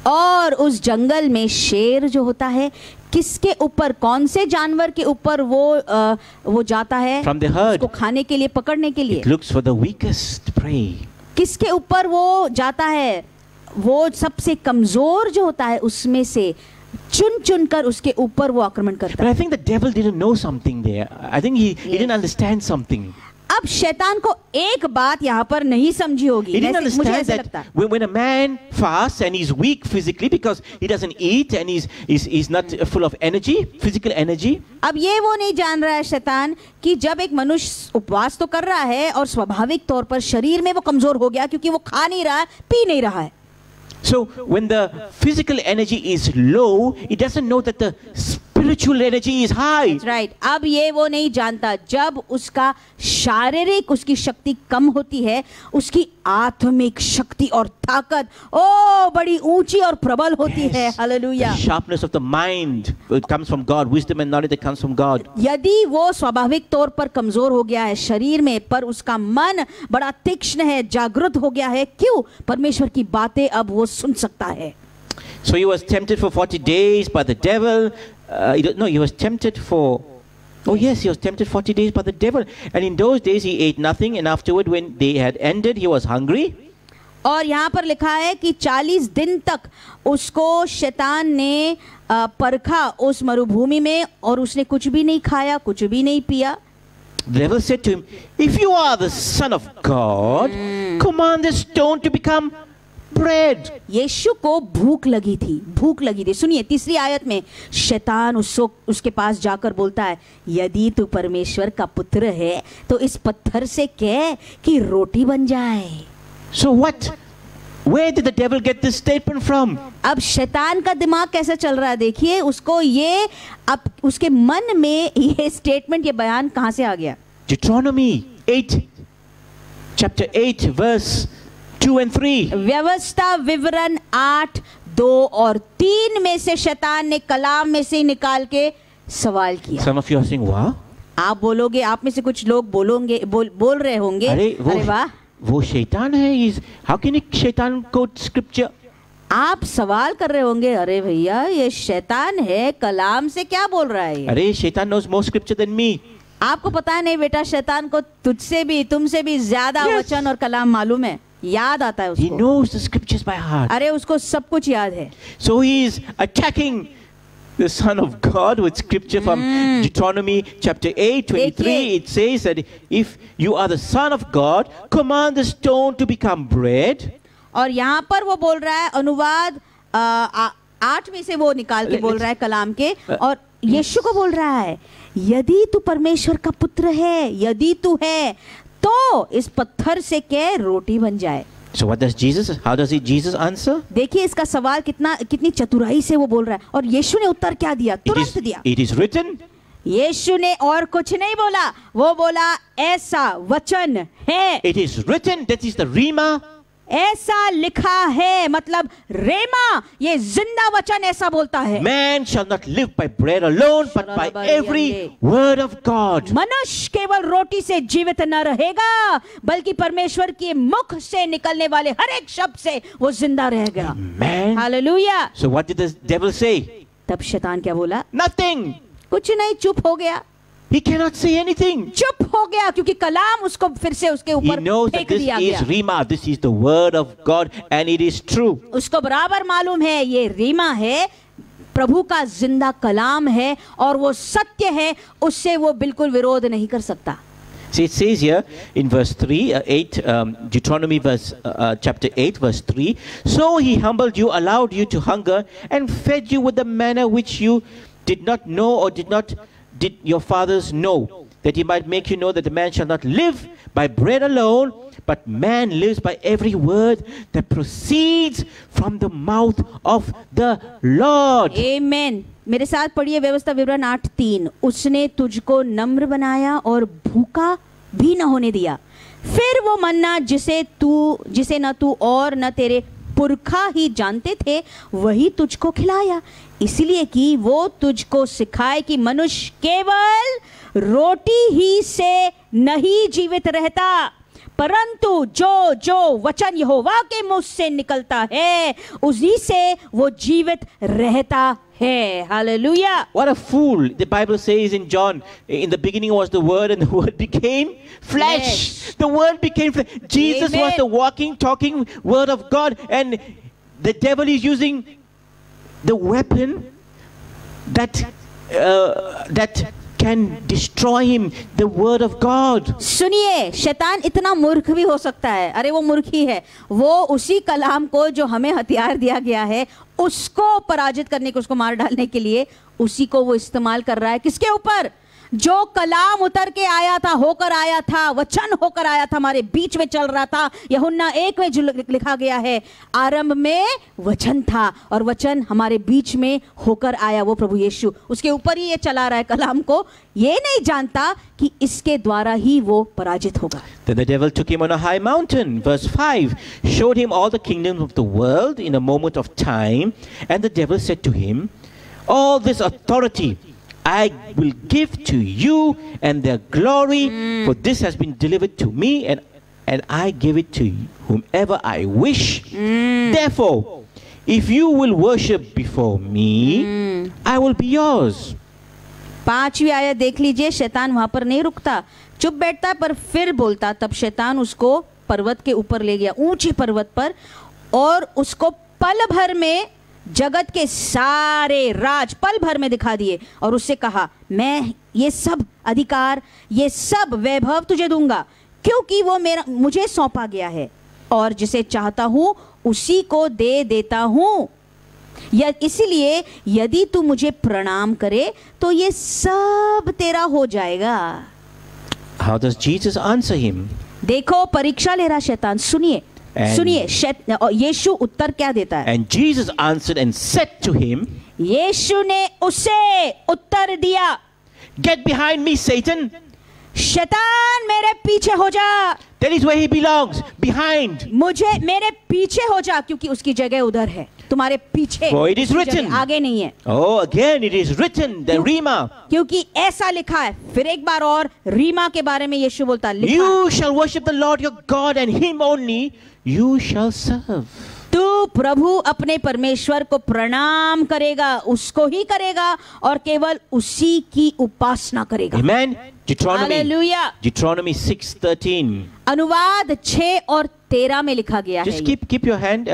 और उस जंगल में शेर जो होता है, किसके ऊपर, कौन से जानवर के ऊपर वो जाता है From the herd. उसको खाने के लिए, पकड़ने के लिए. It looks for the weakest prey. किसके ऊपर वो जाता है, वो सबसे कमजोर जो होता है उसमें से चुन कर उसके ऊपर वो आक्रमण करता But है. I think the devil didn't know something there. I think he didn't understand something. अब शैतान को एक बात यहाँ पर नहीं समझी होगी. He didn't मुझे understand ऐसा लगता that है. when a man fasts and he's weak physically because he doesn't eat and he's not full of energy, physical energy. अब ये वो नहीं जान रहा है शैतान कि जब एक मनुष्य उपवास तो कर रहा है और स्वाभाविक तौर पर शरीर में वो कमजोर हो गया क्योंकि वो खा नहीं रहा है, पी नहीं रहा है. So when the physical energy is low, he doesn't know that the spiritual energy is high. Right. अब ये वो नहीं जानता, जब उसका शारीरिक उसकी शक्ति कम होती है, उसकी आत्मिक शक्ति और ताकत ओ बड़ी ऊंची और प्रबल होती है. Hallelujah. The sharpness of the mind, it comes from God. Wisdom and knowledge that comes from God. यदि वो स्वाभाविक तौर पर कमजोर हो गया है शरीर में, पर उसका मन बड़ा तीक्ष्ण है, जागृत हो गया है, क्यों? परमेश्वर की बातें अब वो सुन सकता है. So he was tempted for 40 days by the devil. He was tempted for, oh yes, he was tempted 40 days by the devil. And in those days he ate nothing, and afterward when they had ended, he was hungry. और यहाँ पर लिखा है कि 40 दिन तक उसको शैतान ने परखा उस मरुभूमि में और उसने कुछ भी नहीं खाया, कुछ भी नहीं पिया. The devil said to him, if you are the Son of God, command the stone to become bread. यीशु को भूख लगी थी. सुनिए 3 आयत में शैतान उसके पास जाकर बोलता है, यदि तू परमेश्वर का पुत्र है तो इस पत्थर से कह कि रोटी बन जाए. So what? Where did the devil get this statement from? अब शैतान का दिमाग कैसे चल रहा है देखिए, उसको ये अब उसके मन में ये स्टेटमेंट, ये बयान कहां से आ गया? Deuteronomy 8, chapter 8, verse 2 and 3. व्यवस्था विवरण 8, 2 और 3 में से शैतान ने कलाम में से निकाल के सवाल किया. Some of you are saying, wow. आप बोलोगे, आप में से कुछ लोग बोल रहे होंगे, अरे वाह, वो शैतान है. How can a शैतान quote scripture? आप सवाल कर रहे होंगे, अरे भैया ये शैतान है, कलाम से क्या बोल रहा है? अरे शैतान knows more scripture than me. आपको पता है नहीं बेटा, शैतान को तुझसे भी, तुमसे भी ज्यादा वचन और कलाम मालूम है, याद आता है उसको. He knows the scriptures by heart. अरे उसको सब कुछ याद है. So he is attacking the Son of God with scripture from Deuteronomy chapter 8, 23. It says that if you are the Son of God, command the stone to become bread. और यहाँ पर वो बोल रहा है, अनुवाद 8 में से वो निकाल के बोल रहा है कलाम के, और यीशु को बोल रहा है, यदि तू परमेश्वर का पुत्र है, यदि तू है तो इस पत्थर से कह रोटी बन जाए. So what does Jesus? How does Jesus answer? देखिए इसका सवाल कितनी चतुराई से वो बोल रहा है, और यीशु ने उत्तर क्या दिया? तुरंत दिया. It is written. यीशु ने और कुछ नहीं बोला, वो बोला ऐसा वचन है. It is written. That is the rhema. ऐसा लिखा है, मतलब रेमा, ये जिंदा वचन ऐसा बोलता है. Man shall not live by bread alone, but by every word of God. मनुष्य केवल रोटी से जीवित न रहेगा, बल्कि परमेश्वर के मुख से निकलने वाले हर एक शब्द से वो जिंदा रहेगा. Man. Hallelujah. So what did the devil say? तब शैतान क्या बोला? Nothing. कुछ नहीं, चुप हो गया. He cannot say anything. चुप हो गया क्योंकि कलाम उसको फिर से उसके ऊपर फेंक दिया गया. This is rhema. This is the word of God, and it is true. उसको बराबर मालूम है ये रीमा है, प्रभु का जिंदा कलाम है और वो सत्य है, उससे वो बिल्कुल विरोध नहीं कर सकता। See, it says here in verse 3, 8, Deuteronomy chapter 8, verse 3, so he humbled you, allowed you to hunger, and fed you with the manna which you did not know or did your fathers know, that he might make you know that the man shall not live by bread alone, but man lives by every word that proceeds from the mouth of the Lord. Amen. मेरे साथ पढ़िए व्यवस्था विवरण 8:3, उसने तुझको नम्र बनाया और भूखा भी न होने दिया, फिर वो मन्ना जिसे न तू और न तेरे पुरखा ही जानते थे वही तुझको खिलाया, इसलिए कि वो तुझको सिखाए कि मनुष्य केवल रोटी ही से नहीं जीवित रहता, परंतु जो जो वचन यहोवा के मुंह से निकलता है उसी से वो जीवित रहता है। Hallelujah. What a fool. The Bible says in John, in the beginning was the word and the word became flesh. Yes. The word became flesh. Jesus Amen. was the walking, talking word of God, and the devil is using the weapon that can destroy him, the word of God. सुनिए, शैतान इतना मूर्ख भी हो सकता है, अरे वो मूर्ख ही है, वो उसी कलाम को जो हमें हथियार दिया गया है उसको पराजित करने को, उसको मार डालने के लिए उसी को वो इस्तेमाल कर रहा है। किसके ऊपर? जो कलाम उतर के आया था, होकर आया था, वचन होकर आया था, हमारे बीच में चल रहा था। यूहन्ना 1 में जो लिखा गया है, आरंभ में वचन था और वचन हमारे बीच में होकर आया, वो प्रभु यीशु, उसके ऊपर ही ये चला रहा है कलाम को, ये नहीं जानता कि इसके द्वारा ही वो पराजित होगा। Then the devil took him on a high mountain, verse 5, showed him all the kingdoms of the world in a moment of time, and the devil said to him, all this authority I will give to you and their glory, for this has been delivered to me, and I give it to whomever I wish. Therefore, if you will worship before me, I will be yours. 5वीं आयत देख लीजिए, शैतान वहां पर नहीं रुकता, चुप बैठता पर फिर बोलता। तब शैतान उसको पर्वत के ऊपर ले गया, ऊंचे पर्वत पर, और उसको पल भर में जगत के सारे राज पल भर में दिखा दिए और उससे कहा, मैं ये सब अधिकार, ये सब वैभव तुझे दूंगा, क्योंकि वो मुझे सौंपा गया है, और जिसे चाहता हूं उसी को दे देता हूं। इसलिए यदि तू मुझे प्रणाम करे तो ये सब तेरा हो जाएगा। How does Jesus answer him? देखो, परीक्षा ले रहा शैतान। सुनिए, यीशु उत्तर क्या देता है? And Jesus answered and said to him, यीशु ने उसे उत्तर दिया, get behind me, Satan. शैतान मेरे पीछे हो जा। That is where he belongs, behind. मेरे पीछे हो जा, क्योंकि उसकी जगह उधर है, तुम्हारे पीछे। For it is written, आगे नहीं है। Oh, again it is written, the Rima. क्योंकि ऐसा लिखा है। फिर एक बार और रीमा के बारे में यीशु बोलता है, You shall worship the Lord your God, and him only you shall serve. तू प्रभु अपने परमेश्वर को प्रणाम करेगा, उसको ही करेगा और केवल उसी की उपासना करेगा। Amen. Hallelujah. Deuteronomy 6:13. अनुवाद 6 और 13 में लिखा गया Just है। keep your hand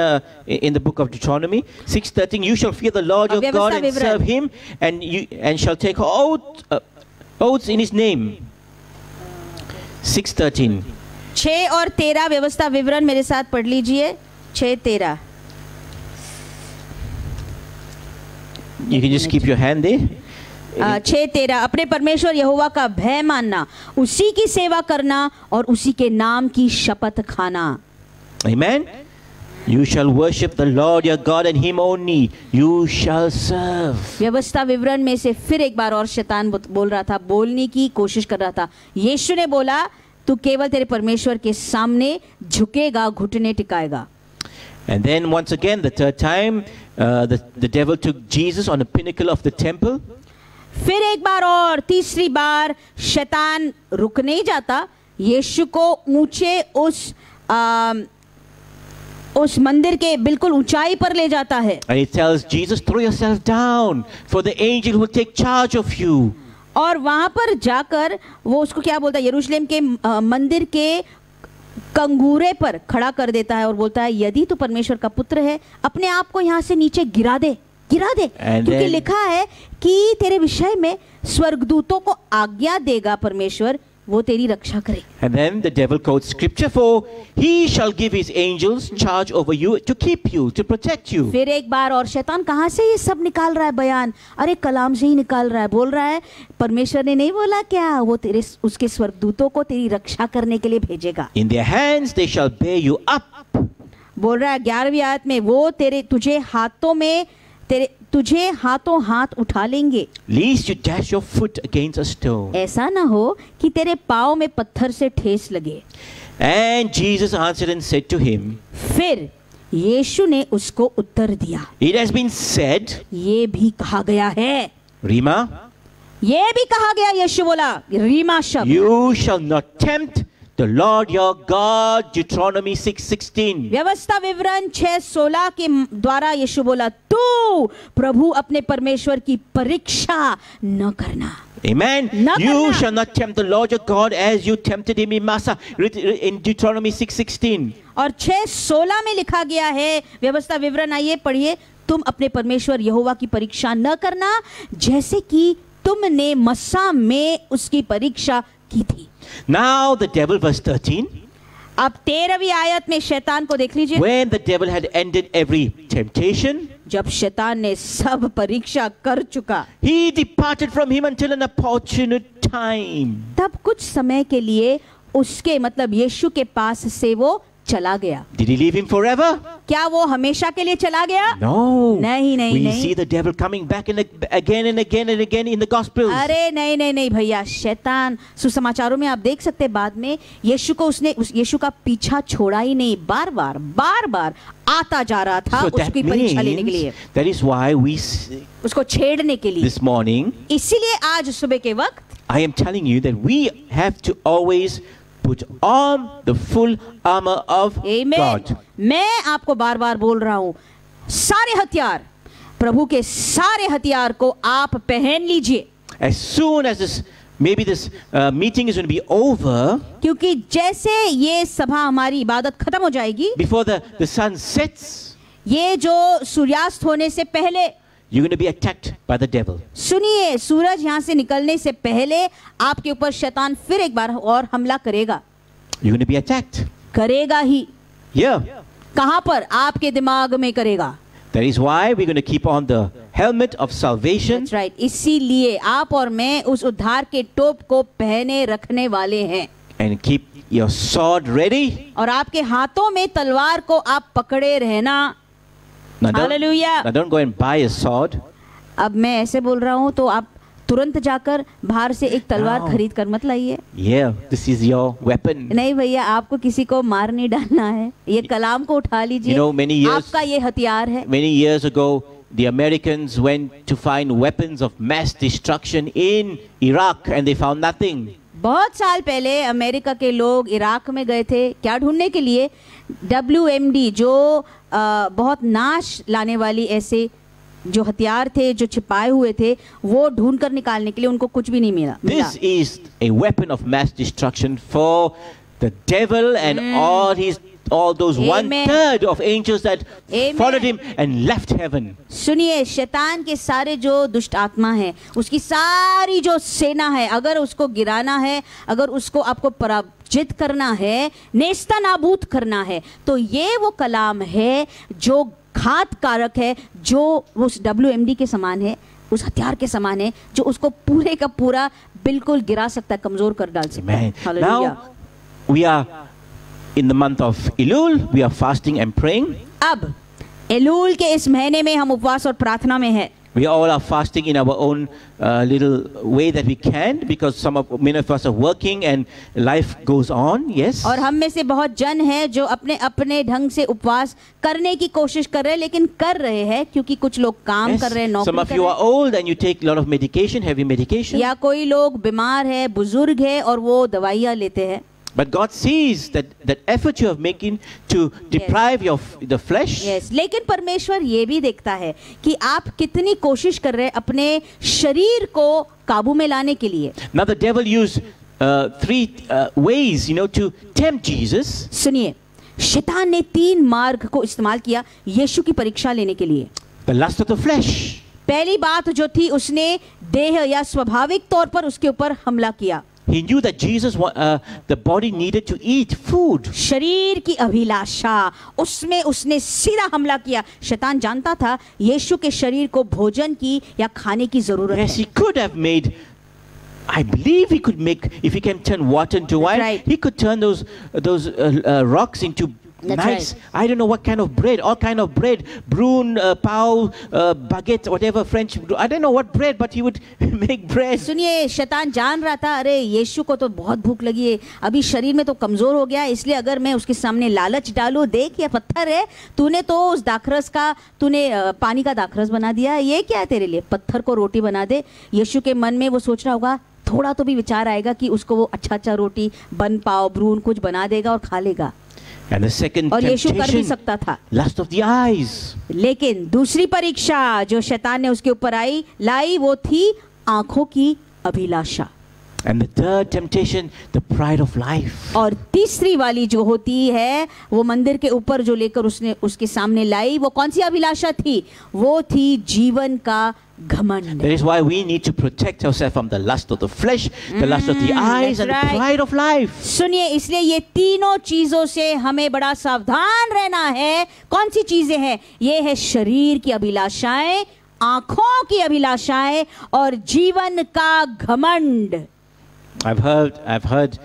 in the book of Deuteronomy 6:13. You shall fear the Lord your God and serve him, and shall take oaths in his name. 6:13. 6 और 13 व्यवस्था विवरण मेरे साथ पढ़ लीजिए। 6:13। You can just keep your hand there. 6:13, अपने परमेश्वर यहोवा का भय मानना, उसी की सेवा करना और उसी के नाम की शपथ खाना। Amen. You shall worship the Lord your God, and him only you shall serve. व्यवस्था विवरण में से फिर एक बार और शैतान बोल रहा था, बोलने की कोशिश कर रहा था। यीशु ने बोला, तू केवल तेरे परमेश्वर के सामने झुकेगा, घुटने टिकाएगा। And then once again, the third time, the devil took Jesus on the pinnacle of the temple. फिर एक बार और तीसरी बार शैतान रुक नहीं जाता, यीशु को ऊंचे उस मंदिर के बिल्कुल ऊंचाई पर ले जाता है। And he tells Jesus, throw yourself down, for the angel will take charge of you. और वहां पर जाकर वो उसको क्या बोलता है, यरूशलेम के मंदिर के कंगूरे पर खड़ा कर देता है और बोलता है, यदि तू परमेश्वर का पुत्र है, अपने आप को यहाँ से नीचे गिरा दे। गिरा दे, And क्योंकि then- लिखा है कि तेरे विषय में स्वर्गदूतों को आज्ञा देगा परमेश्वर, वो तेरी रक्षा करे। And then the devil quotes scripture, for he shall give his angels charge over you to keep you, to protect you. फिर एक बार और शैतान कहाँ से ये सब निकाल रहा है बयान? अरे कलाम से ही निकाल रहा है। बोल रहा है परमेश्वर ने नहीं बोला क्या, वो तेरे उसके स्वर्गदूतों को तेरी रक्षा करने के लिए भेजेगा। In their hands they shall bear you up. बोल रहा है 11वीं आयत में, वो तुझे हाथों हाथ उठा लेंगे, Lest you dash your foot against a stone. ऐसा ना हो कि तेरे पाँव में पत्थर से ठेस लगे। And Jesus answered and said to him, फिर यीशु ने उसको उत्तर दिया, It has been said, ये भी कहा गया है, Rima, ये भी कहा गया। यीशु बोला, रीमा शब्द, you shall not tempt the Lord your God. Deuteronomy 6:16. व्यवस्था विवरण 6:16 के द्वारा यीशु बोला, तू प्रभु अपने परमेश्वर की परीक्षा न करना। Amen. Not You करना। shall not tempt the Lord your God as you tempted him in Massa, in Deuteronomy 6:16. और 6:16 में लिखा गया है, व्यवस्था विवरण आइए पढ़िए, तुम अपने परमेश्वर यहोवा की परीक्षा न करना जैसे कि तुमने मस्सा में उसकी परीक्षा की थी। Now the devil, verse 13, अब 13वीं आयत में शैतान को देख लीजिए। when the devil had ended every temptation, जब शैतान ने सब परीक्षा कर चुका, he departed from him until an opportune time. तब कुछ समय के लिए उसके मतलब यीशु के पास से वो चला गया। Did he leave him forever? क्या वो हमेशा के लिए चला गया? No. नहीं, नहीं, We नहीं। see the devil coming back and again and again and again in the Gospels. अरे नहीं नहीं नहीं भैया, शैतान सुसमाचारों में आप देख सकते हैं, बाद में यीशु को यीशु का पीछा छोड़ा ही नहीं, बार बार आता जा रहा था So that उसकी परीक्षा लेने के लिए, means that is why we उसको छेड़ने के लिए। this morning इसीलिए आज सुबह के वक्त I am telling you that we have to always put on the full armor of Amen। God. मैं आपको बार बार बोल रहा हूं, सारे हथियार, प्रभु के सारे हथियार को आप पहन लीजिए। As soon as this meeting is going to be over, क्योंकि जैसे ये सभा हमारी इबादत खत्म हो जाएगी, before the sun sets, ये जो सूर्यास्त होने से पहले, you're going to be attacked by the devil. सुनिए, सूरज यहाँ से निकलने से पहले आपके ऊपर शैतान फिर एक बार और हमला करेगा। You're going to be attacked. करेगा ही। Yeah. कहां पर? आपके दिमाग में करेगा। That is why we're going to keep on the helmet of salvation. That's right। इसीलिए आप और मैं उस उद्धार के टोप को पहने रखने वाले हैं, And keep your sword ready. और आपके हाथों में तलवार को आप पकड़े रहना। Now Hallelujah। don't go and buy a sword. अब मैं ऐसे बोल रहा हूं तो आप तुरंत जाकर बाहर से एक तलवार No। खरीद कर मत लाइए। Yeah, this is your weapon. नहीं भैया, आपको किसी को मार नहीं डालना है, ये कलाम को उठा लीजिए। You know, many years- आपका ये हथियार है। Many years ago, the Americans went to find weapons of mass destruction in Iraq and they found nothing. बहुत साल पहले अमेरिका के लोग इराक में गए थे, क्या ढूंढने के लिए? WMD, जो बहुत नाश लाने वाली ऐसे जो हथियार थे, जो छिपाए हुए थे, वो ढूंढ कर निकालने के लिए उनको कुछ भी नहीं मिला। This is a weapon of mass destruction for the devil and all those Amen। 1/3 of angels that Amen। followed him and left heaven. सुनिए, शैतान के सारे जो दुष्ट आत्मा है, उसकी सारी जो सेना है, अगर उसको गिराना है, अगर उसको आपको पराजित करना है, नेस्ता नाबूद करना है, तो ये वो कलाम है जो घातकारक है, जो उस WMD के समान है, उस हथियार के समान है, जो उसको पूरे का पूरा बिल्कुल गिरा सकता है, कमजोर कर डाल सकता है। Amen. Hallelujah. Now we are in the month of Elul. We are fasting and praying. अब एलूल के इस महीने में हम उपवास और प्रार्थना में है। We all are fasting in our own little way that we can, because many of us are working and life goes on. Yes. और हम में से बहुत जन है जो अपने अपने ढंग से उपवास करने की कोशिश कर रहे हैं, लेकिन कर रहे हैं क्योंकि कुछ लोग काम Yes. कर रहे हैं, Some नौकरी of कर you रहे are old and you take a lot of medication, heavy हैं, medication. या कोई लोग बीमार है, बुजुर्ग है और वो दवाइयाँ लेते हैं। But God sees that effort you are making to deprive the flesh. Yes, लेकिन परमेश्वर ये भी देखता है कि आप कितनी कोशिश कर रहे हैं अपने शरीर को काबू में लाने के लिए। Now the devil used 3 ways, to tempt Jesus. सुनिए, शैतान ने 3 मार्ग को इस्तेमाल किया यीशु की परीक्षा लेने के लिए। the lust of the flesh. पहली बात जो थी, उसने देह या स्वाभाविक तौर पर उसके ऊपर हमला किया। He knew that the body needed to eat food. शरीर की अभिलाषा, उसमें उसने सीधा हमला किया। शैतान जानता था यीशु के शरीर को भोजन की या खाने की जरूरत Yes, है। he could have made, I believe he could make, if he can turn water into wine, right. he could turn those rocks into That's nice, right. I don't know what kind of bread, all kind of bread, brune, pao, baguette, whatever French, I don't know what bread, but he would make bread. सुनिए, शैतान जान रहा था, अरे यीशु को तो बहुत भूख लगी है, अभी शरीर में तो कमजोर हो गया है, इसलिए अगर मैं उसके सामने लालच डालूं, देख ये पत्थर है, तूने तो उस दाखरस का, तूने पानी का दाखरस बना दिया, ये क्या है तेरे लिए, पत्थर को रोटी बना दे। यीशु के मन में वो सोच रहा होगा, थोड़ा तो भी विचार आएगा कि उसको वो अच्छा रोटी, बन पाव, ब्रून कुछ बना देगा और खा लेगा। And the second और यीशु कर भी temptation, सकता था। lust of the eyes. लेकिन दूसरी परीक्षा जो शैतान ने उसके ऊपर लाई वो थी आंखों की अभिलाषा। And the third temptation, the pride of life. और तीसरी वाली जो होती है वो मंदिर के ऊपर जो लेकर उसने उसके सामने लाई, वो कौन सी अभिलाषा थी? वो थी जीवन का घमंड। That is why we need to protect ourselves from the lust of the flesh, the lust of the eyes, and that's the pride of life. सुनिए, इसलिए ये तीनों चीजों से हमें बड़ा सावधान रहना है। कौन सी चीजें हैं? ये है शरीर की अभिलाषाएं, आंखों की अभिलाषाएं और जीवन का घमंड। I've heard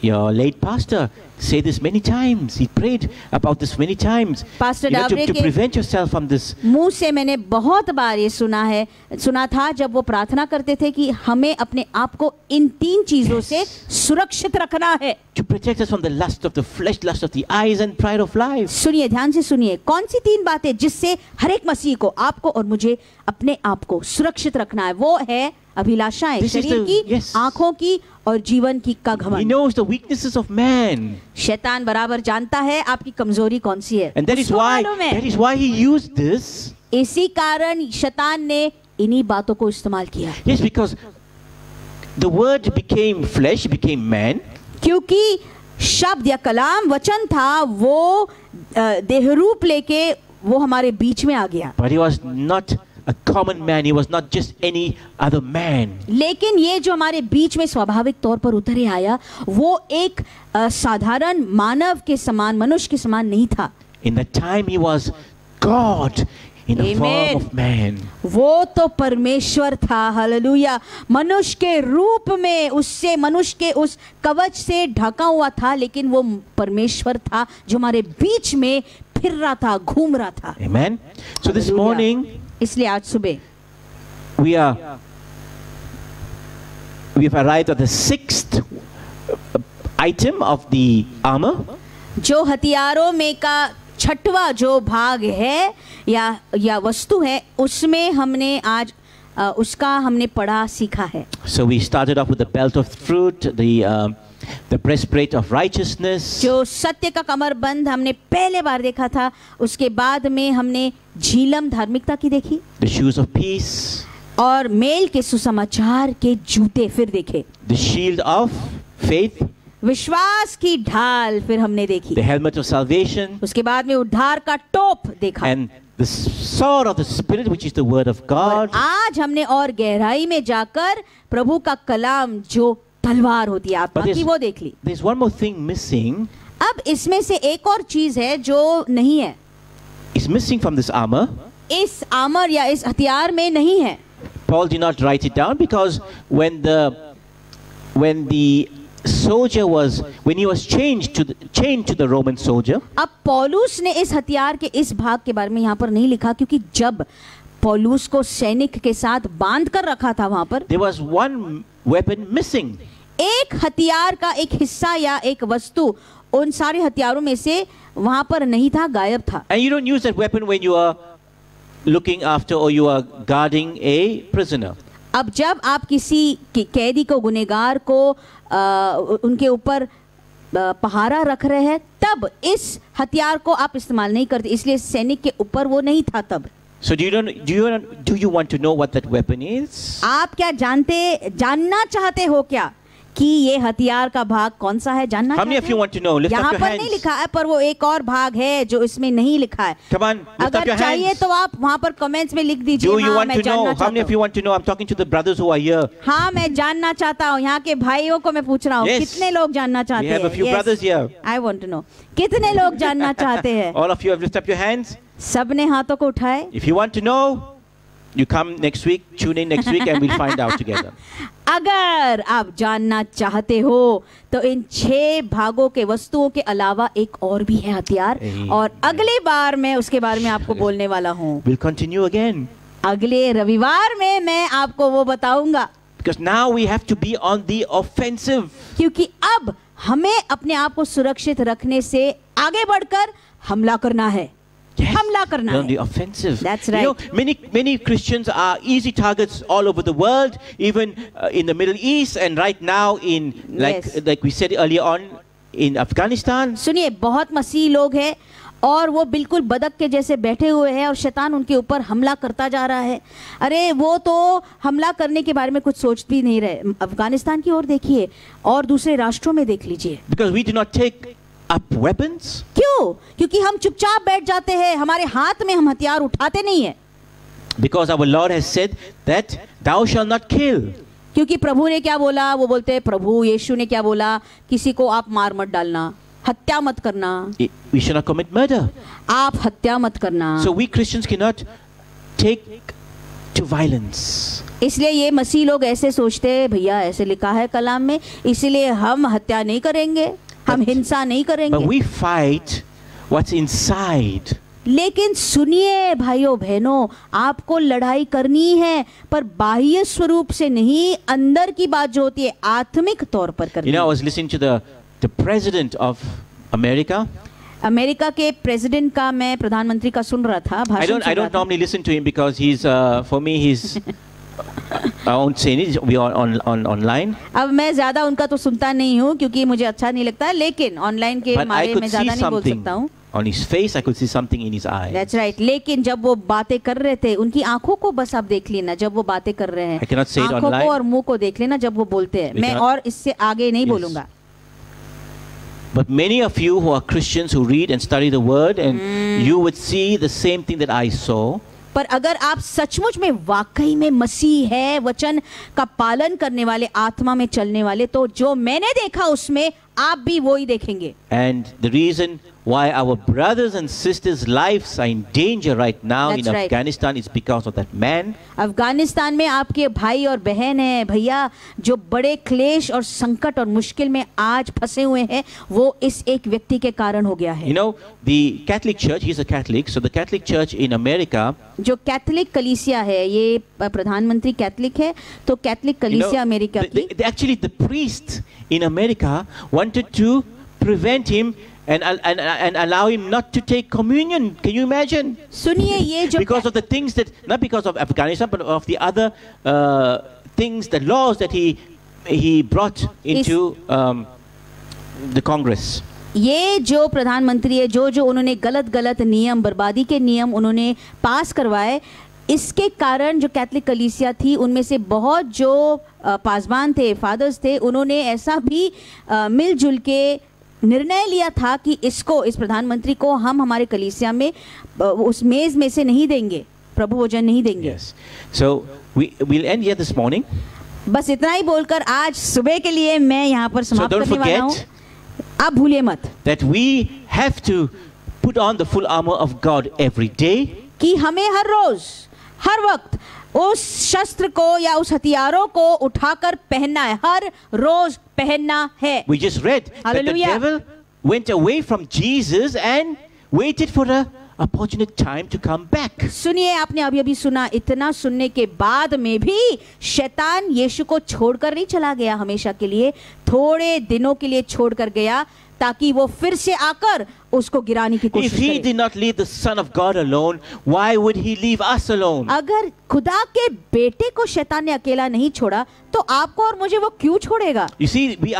your late pastor say this many times. He prayed about this many times. Pastor You know, Davre to के prevent yourself from this. मुंह से मैंने बहुत बार ये सुना था जब वो प्रार्थना करते थे कि हमें अपने आप को इन तीन चीजों से सुरक्षित रखना है। To protect us from the lust of the flesh, lust of the eyes, and pride of life. सुनिए, ध्यान से सुनिए, कौन सी तीन बातें जिससे हर एक मसीह को, आपको और मुझे अपने आप को सुरक्षित रखना है? वो है अभिलाषाएं, This is शरीर the- की, yes. आंखों की और जीवन की का He घमंड। knows the weaknesses of man, शैतान बराबर जानता है आपकी कमजोरी कौन सी है। and that is उसको why मालूम है। he used this. इसी कारण शैतान ने इन्हीं बातों को इस्तेमाल किया। Yes, because the word became flesh, became man. क्योंकि शब्द या कलाम वचन था, वो देहरूप लेके वो हमारे बीच में आ गया। But he was not a common man. He was not just any other man. लेकिन ये जो हमारे बीच में स्वाभाविक तौर पर उतरे आया, वो एक साधारण मानव के समान, मनुष्य के समान नहीं था। In that time he was God in the form Amen. of man. वो तो परमेश्वर था, हालेलुया। मनुष्य के रूप में, उससे मनुष्य के उस कवच से ढका हुआ था, लेकिन वो परमेश्वर था जो हमारे बीच में फिर रहा था, घूम रहा था। Amen. So this Hallelujah. morning इसलिए आज सुबह we've arrived at the sixth item of the armor. जो हथियारों में का छठवा जो भाग है या वस्तु है, उसमें हमने आज उसका हमने पढ़ा सीखा है। So we started off with the belt of truth, the breastplate of righteousness, जो सत्य का कमरबंद हमने पहले बार देखा था, उसके बाद में हमने झीलम धार्मिकता की देखी, the shoes of peace, और मेल के सुसमाचार के जूते फिर देखे, the shield of faith, विश्वास की ढाल फिर हमने देखी, the helmet of salvation, उसके बाद में उद्धार का टोप देखा, and the sword of the Spirit, which is the word of और God. आज हमने और गहराई में जाकर प्रभु का कलाम जो तलवार होती है आत्मा की, वो देख ली। There's one more thing missing. अब इसमें से एक और चीज है जो नहीं है, It's missing from this armor. इस आमर या इस हथियार में नहीं है। Paul did not write it down because when the soldier when he was chained to the Roman soldier, अब पौलुस ने इस हथियार के इस भाग के बारे में यहाँ पर नहीं लिखा, क्योंकि जब पौलुस को सैनिक के साथ बांध कर रखा था वहां पर, there was one weapon missing. एक हथियार का एक हिस्सा या एक वस्तु उन सारे हथियारों में से वहां पर नहीं था, गायब था। And you don't use that weapon when you are looking after or you are guarding a prisoner. अब जब आप किसी कैदी को, गुनहगार को उनके ऊपर पहारा रख रहे हैं, तब इस हथियार को आप इस्तेमाल नहीं करते, इसलिए सैनिक के ऊपर वो नहीं था तब। So do you want to know what that weapon is? आप क्या जानना चाहते हो क्या कि ये हथियार का भाग कौन सा है, जानना How many of you want to know? Lift यहाँ up your पर नहीं hands. लिखा है, पर वो एक और भाग है जो इसमें नहीं लिखा है. Come on, lift up अगर your चाहिए hands. तो आप वहाँ पर कमेंट्स में लिख दीजिए. Do you हाँ, want मैं to know? जानना How many चाहता of you हूँ. want to know? I'm talking to the brothers who are here. हाँ, मैं जानना चाहता हूँ. यहाँ के भाइयों को मैं पूछ रहा हूँ, Yes. कितने लोग जानना We चाहते have a few हैं? brothers here. I want to know. कितने लोग जानना चाहते हैं? All of you have lifted up your hands. सबने हाथों को उठाए. If you want to know, you come next week, tune in next week, and we'll find out together. अगर आप जानना चाहते हो तो इन 6 भागों के वस्तुओं के अलावा एक और भी है हथियार, और अगली बार मैं उसके बारे में आपको बोलने वाला हूँ. We'll continue again. अगले रविवार में मैं आपको वो बताऊंगा. Because now we have to be on the offensive. क्योंकि अब हमें अपने आप को सुरक्षित रखने से आगे बढ़कर हमला करना है. Yes, हमला करना we're on the है. offensive. That's You know, right. many Christians are easy targets all over the world, even in the Middle East, and right now in Yes. like we said earlier on in Afghanistan. सुनिए, बहुत मसीही लोग हैं और वो बिल्कुल बदक के जैसे बैठे हुए हैं और शैतान उनके ऊपर हमला करता जा रहा है. अरे वो तो हमला करने के बारे में कुछ सोच भी नहीं रहे. अफगानिस्तान की ओर देखिए और दूसरे राष्ट्रों में देख लीजिए. Because we do not take up weapons. क्यों? क्योंकि हम चुपचाप बैठ जाते हैं, हमारे हाथ में हम हथियार उठाते नहीं है. Because our Lord has said that thou shalt not kill. क्योंकि प्रभु ने क्या बोला? वो बोलते हैं, प्रभु यीशु ने क्या बोला? किसी को आप मार मत डालना, हत्या मत करना. We shall not commit murder. आप हत्या मत करना. So we Christians cannot take to violence. इसलिए ये मसीह लोग ऐसे सोचते हैं, भैया ऐसे लिखा है कलाम में, इसलिए हम हत्या नहीं करेंगे, हम हिंसा नहीं But करेंगे. we fight what's inside. लेकिन सुनिए भाइयों बहनों, आपको लड़ाई करनी है, पर बाह्य स्वरूप से नहीं, अंदर की बात जो होती है आत्मिक तौर पर करनी You know, I है. was listening to the president of America. America के प्रेसिडेंट का, मैं प्रधानमंत्री का सुन रहा था, I भाषण don't सुन रहा था. normally listen to him because he's for me he's I won't say it. We are on online. अब मैं ज्यादा उनका तो सुनता नहीं हूँ क्योंकि मुझे अच्छा नहीं लगता, लेकिन ऑनलाइन के But I बारे could में see ज्यादा नहीं बोल something सकता हूँ. on his face. I could see something in his eye. That's right. लेकिन जब वो बातें कर रहे थे, उनकी आंखों को बस आप देख लेना जब वो बातें कर रहे हैं. I cannot say it आंखों online. को और मुंह को देख लेना जब वो बोलते हैं. We मैं cannot- और इससे आगे नहीं Yes. बोलूंगा. But many of you who are Christians who read and study the word, and you would see the same thing that I saw. पर अगर आप सचमुच में वाकई में मसीह है, वचन का पालन करने वाले, आत्मा में चलने वाले, तो जो मैंने देखा उसमें आप भी वो ही देखेंगे. And the reason why our brothers and sisters' lives are in danger right now That's in right. Afghanistan is because of that man. Afghanistan में आपके भाई और बहन हैं भैया, जो बड़े क्लेश और संकट और मुश्किल में आज फंसे हुए हैं, वो इस एक व्यक्ति के कारण हो गया है. You know, the Catholic Church, he's a Catholic, so the Catholic Church in America, जो कैथलिक कलीसिया है, ये प्रधानमंत्री कैथलिक है, तो कैथलिक you know, कलीसिया अमेरिका की, actually the priest in America wanted to prevent him and allow him not to take communion. Can you imagine? सुनिए, ये जो Because of the things that, not because of Afghanistan, but of the other things, the laws that he brought into the Congress. ये जो प्रधानमंत्री है, जो उन्होंने गलत नियम, बर्बादी के नियम उन्होंने पास करवाए, इसके कारण जो कैथलिक कलीसिया थी उनमें से बहुत जो पासबान थे, फादर्स थे, उन्होंने ऐसा भी मिलजुल के निर्णय लिया था कि इसको, इस प्रधानमंत्री को हम हमारे कलीसिया में उस मेज में से नहीं देंगे, प्रभु भोजन नहीं देंगे. Yes. So we'll end here this morning. बस इतना ही बोलकर आज सुबह के लिए मैं यहाँ पर समाप्त don't करने वाला हूँ. forget आप भूलिए मत that we have to put on the full armor of God every day. कि हमें हर रोज, हर वक्त उस शस्त्र को या उस हथियारों को उठाकर पहनना है, हर रोज पहनना है. We just read that the Hallelujah. devil went away from Jesus and waited for a opportune time to come back. सुनिए, आपने अभी अभी सुना, इतना सुनने के बाद में भी शैतान यीशु को छोड़कर नहीं चला गया हमेशा के लिए, थोड़े दिनों के लिए छोड़कर गया ताकि वो फिर से आकर उसको गिराने की If कोशिश he करे. did not leave the Son of God alone, why would he leave us alone? अगर खुदा के बेटे को शैतान ने अकेला नहीं छोड़ा तो आपको और मुझे वो क्यों छोड़ेगा? You see, we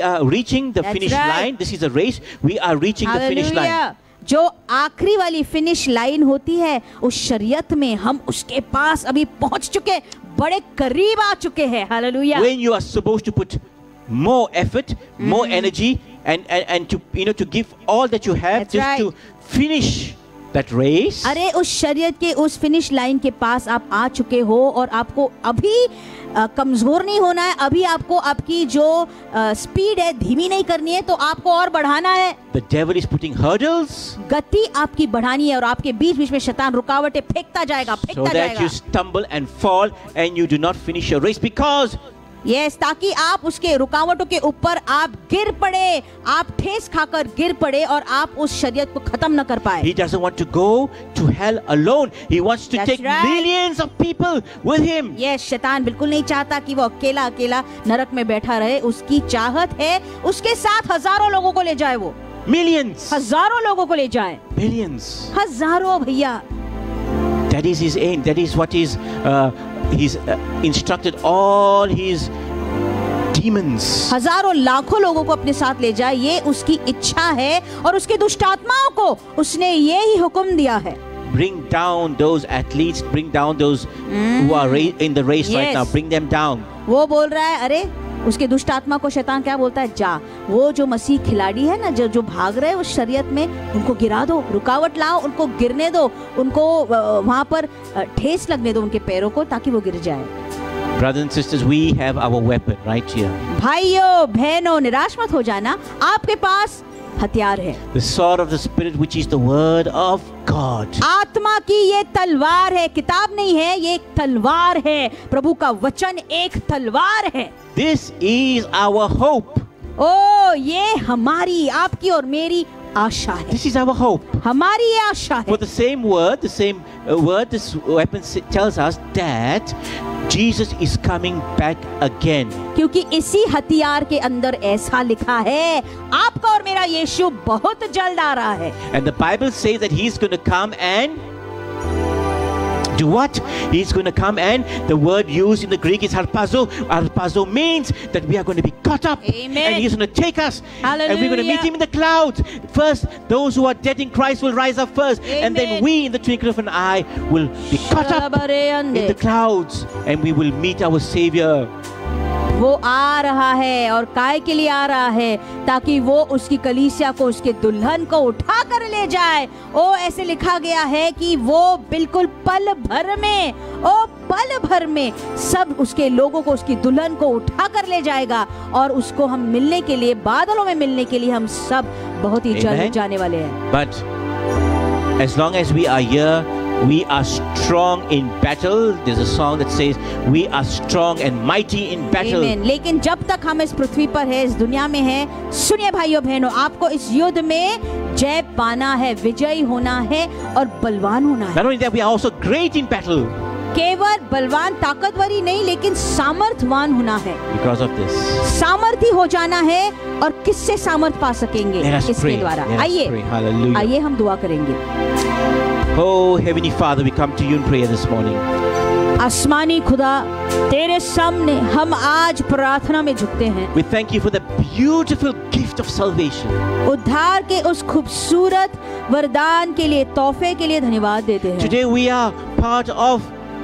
are reaching the That's finish right. line. This is a race. We are reaching the finish line. Hallelujah. जो आखिरी वाली फिनिश लाइन होती है, उस शरीयत में हम उसके पास अभी पहुंच चुके, बड़े करीब आ चुके हैं. Hallelujah. When you are supposed to put more effort, more energy, and to to give all that you have That's just right. to finish that race. अरे उस शरीयत के उस फिनिश लाइन के पास आप आ चुके हो और आपको अभी कमजोर नहीं होना है, अभी आपको आपकी जो स्पीड है धीमी नहीं करनी है, तो आपको और बढ़ाना है। The devil is putting hurdles गति आपकी बढ़ानी है और आपके बीच बीच में शैतान रुकावटें फेंकता जाएगा, so फेंकता that you जाएगा। stumble and fall and you do not finish your race because yes, ताकि आप उसके रुकावटों के ऊपर आप गिर पड़े, आप ठेस खाकर गिर पड़े और आप उस शरीयत को खत्म न कर पाए। he doesn't want to go to hell alone. He wants to That's take right. millions of people with him. Yes, शैतान बिल्कुल नहीं चाहता कि वो अकेला अकेला नरक में बैठा रहे। उसकी चाहत है उसके साथ हजारों लोगों को ले जाए, वो Millions. हजारों लोगों को ले जाए, Millions. हजारों भैया। That is his aim. That is what he's instructed all his demons. हजारों लाखों लोगों को अपने साथ ले जाए, ये उसकी इच्छा है और उसके दुष्ट आत्माओं को उसने ये ही हुक्म दिया है। Bring down those athletes. Bring down those who are in the race right Yes. now. Bring them down. वो बोल रहा है, अरे उसके दुष्ट आत्मा को शैतान क्या बोलता है, जा वो जो मसीह खिलाड़ी है ना, जो भाग रहे हैं उस शरीयत में, उनको गिरा दो, रुकावट लाओ, उनको गिरने दो, उनको वहां पर ठेस लगने दो उनके पैरों को, ताकि वो गिर जाए। Brothers and sisters, we have our weapon right here. भाइयों बहनों, निराश मत हो जाना, आपके पास हथियार है। The sword of the Spirit, which is the word of God. आत्मा की ये तलवार है, किताब नहीं है, ये एक तलवार है। प्रभु का वचन एक तलवार है। This is our hope. ओ, ये हमारी, आपकी और मेरी आशा है। This is our hope. हमारी ये आशा है। For the same word, this weapon tells us that Jesus is coming back again. क्योंकि इसी हथियार के अंदर ऐसा लिखा है, आपका और मेरा यीशु बहुत जल्द आ रहा है। And the Bible says that he's going to come and do what? He's going to come, and the word used in the Greek is harpazo. Harpazo means that we are going to be caught up. Amen. And he's going to take us. Hallelujah. And we're going to meet him in the clouds. First, those who are dead in Christ will rise up first. And then Amen. we, in the twinkling of an eye, will be caught up in the clouds. And we will meet our Savior. वो आ रहा है, और काय के लिए आ रहा है, ताकि वो उसकी कलीसिया को, उसके दुल्हन को उठा कर ले जाए। ओ, ऐसे लिखा गया है कि वो बिल्कुल पल भर में, ओ पल भर में सब उसके लोगों को, उसकी दुल्हन को उठा कर ले जाएगा, और उसको हम मिलने के लिए, बादलों में मिलने के लिए हम सब बहुत ही जल्द जाने वाले हैं। But as long as we are here, we are strong in battle. There's a song that says we are strong and mighty in battle. Amen. लेकिन जब तक हम इस पृथ्वी पर है, इस दुनिया में है, सुनिए भाइयों बहनों, आपको इस युद्ध में जय पाना है, विजयी होना है और बलवान होना है। Not only that, we are also great in battle. केवल बलवान ताकतवरी नहीं, लेकिन सामर्थवान होना है। Because of this, सामर्थी हो जाना है, और किससे सामर्थ पा सकेंगे? let us इसके pray. द्वारा। Let us आइए, pray. Hallelujah. आइए हम दुआ करेंगे। Oh, Heavenly Father, we come to you in prayer this morning. आसमानी खुदा, तेरे सामने हम आज प्रार्थना में झुकते हैं। We thank you for the beautiful gift of salvation. उद्धार के उस खूबसूरत वरदान के लिए, तोहफे के लिए धन्यवाद देते हैं। Today we are part of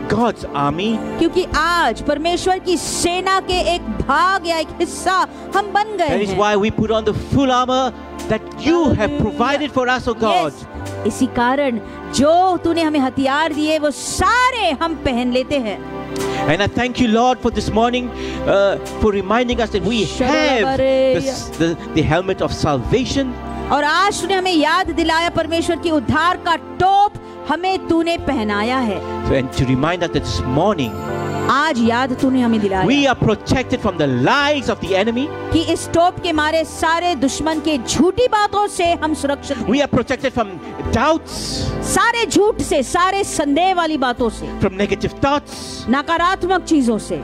God's army. क्योंकि आज परमेश्वर की सेना के एक भाग या एक हिस्सा हम बन गए That is हैं। why we put on the full armor that you have provided for us, O God. Yes, इसी कारण जो तूने हमें हथियार दिए वो सारे हम पहन लेते हैं। And I thank you, Lord, for this morning, for reminding us that we have the helmet of salvation. और आज तूने हमें याद दिलाया, परमेश्वर की उद्धार का टोप हमें तूने पहनाया है। And to remind us that this morning, आज याद तूने हमें दिलाया we are protected from the lies of the enemy. कि इस टोप के मारे सारे दुश्मन के झूठी बातों से हम सुरक्षित हैं। We are protected from doubts, सारे झूठ से, सारे संदेह वाली बातों से, from negative thoughts, नकारात्मक चीजों से,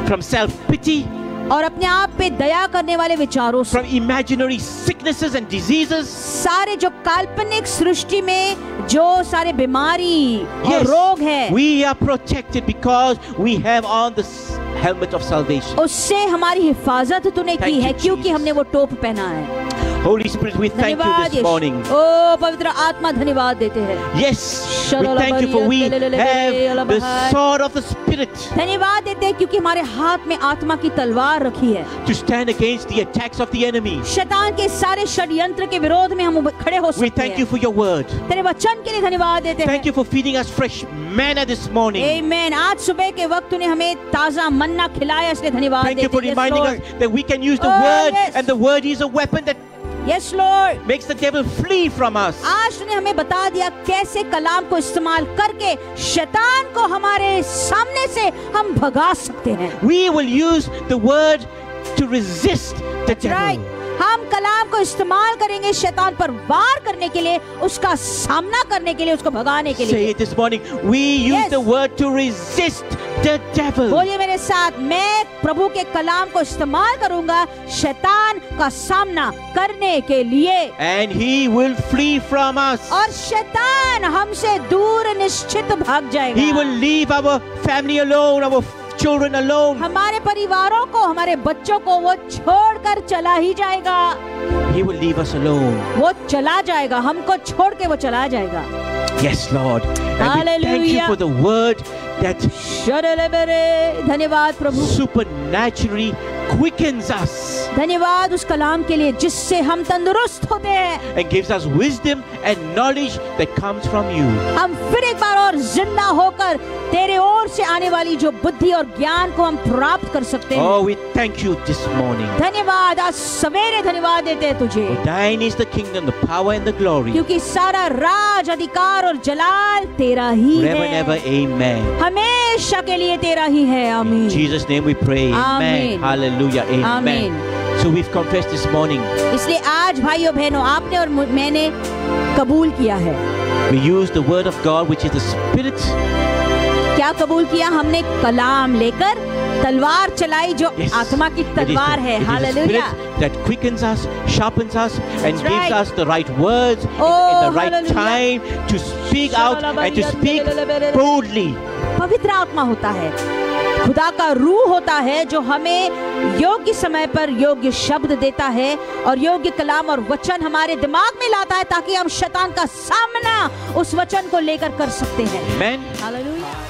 from self-pity, और अपने आप पे दया करने वाले विचारों से, from imaginary sicknesses and diseases. सारे जो काल्पनिक सृष्टि में जो सारे बीमारी और रोग है, we are protected because we have on the helmet of salvation. उससे हमारी हिफाजत तूने की Thank है, you, क्योंकि Jesus. हमने वो टोप पहना है। Holy Spirit, we thank you धन्यवाद this morning. यीशु। ओ पवित्र आत्मा धन्यवाद देते हैं। Yes, we thank you for we have the sword of the Spirit धन्यवाद देते हैं क्योंकि हमारे हाथ में आत्मा की तलवार रखी है to stand against the attacks of the enemy. शैतान के सारे षड्यंत्र के विरोध में हम खड़े हो We सकते thank you हैं। for your word. तेरे वचन के लिए धन्यवाद देते हैं। Thank you for feeding us fresh manna this morning. आमीन। आज सुबह के वक्त तूने हमें ताजा मन्ना खिलाया, इसलिए धन्यवाद Thank you for देते हैं। reminding us that we can use the Oh, word, yes. and the word is a weapon that yes Lord. makes the devil flee from us. आज तूने हमें बता दिया कैसे कलाम को इस्तेमाल करके शैतान को हमारे सामने से हम भगा सकते हैं। We will use the word to resist the right, devil. हम कलाम को इस्तेमाल करेंगे शैतान पर वार करने के लिए, उसका सामना करने के लिए, उसको भगाने के Say लिए। it this morning. We use Yes. the word to resist the devil. बोलिए मेरे साथ, मैं प्रभु के कलाम को इस्तेमाल करूंगा शैतान का सामना करने के लिए, And he will flee from us. और शैतान हमसे दूर निश्चित भाग जाएगा। He will leave our family alone, our children alone. हमारे परिवारों को, हमारे बच्चों को वो छोड़कर चला ही जाएगा। He will leave us alone. वो चला जाएगा, हमको छोड़ के वो चला जाएगा। Yes, Lord. And we thank you Hallelujah. for the word that धन्यवाद प्रभु, supernaturally quickens us धन्यवाद उस कलाम के लिए जिससे हम तंदुरुस्त होते हैं। and gives us wisdom and knowledge that comes from you. हम फिर एक बार और जिंदा होकर तेरे ओर से आने वाली जो बुद्धि और ज्ञान को हम प्राप्त कर सकते हैं। Oh, we thank you this morning. धन्यवाद, आज सवेरे धन्यवाद देते हैं तुझे, Thine is the kingdom, the power and the glory. क्योंकि सारा राज, अधिकार और जलाल तेरा ही Forever and ever, है, amen. हमेशा के लिए तेरा ही है। In आमीन। Jesus' name we pray. Amen. Amen. Hallelujah. Amen. Amen. So we've confessed this morning. इसलिए आज भाइयों बहनों, आपने और मैंने कबूल किया है। We use the word of God, which is the Spirit. क्या कबूल किया? हमने कलाम लेकर तलवार चलाई जो Yes. आत्मा की It is the- तलवार है। it is the hallelujah. Spirit that quickens us, sharpens us, and That's gives right. us the right words in Oh, the right hallelujah. time to speak out and to speak boldly. पवित्र आत्मा होता है, खुदा का रूह होता है जो हमें योग्य समय पर योग्य शब्द देता है और योग्य कलाम और वचन हमारे दिमाग में लाता है ताकि हम शैतान का सामना उस वचन को लेकर कर सकते हैं। Amen. हालेलुया।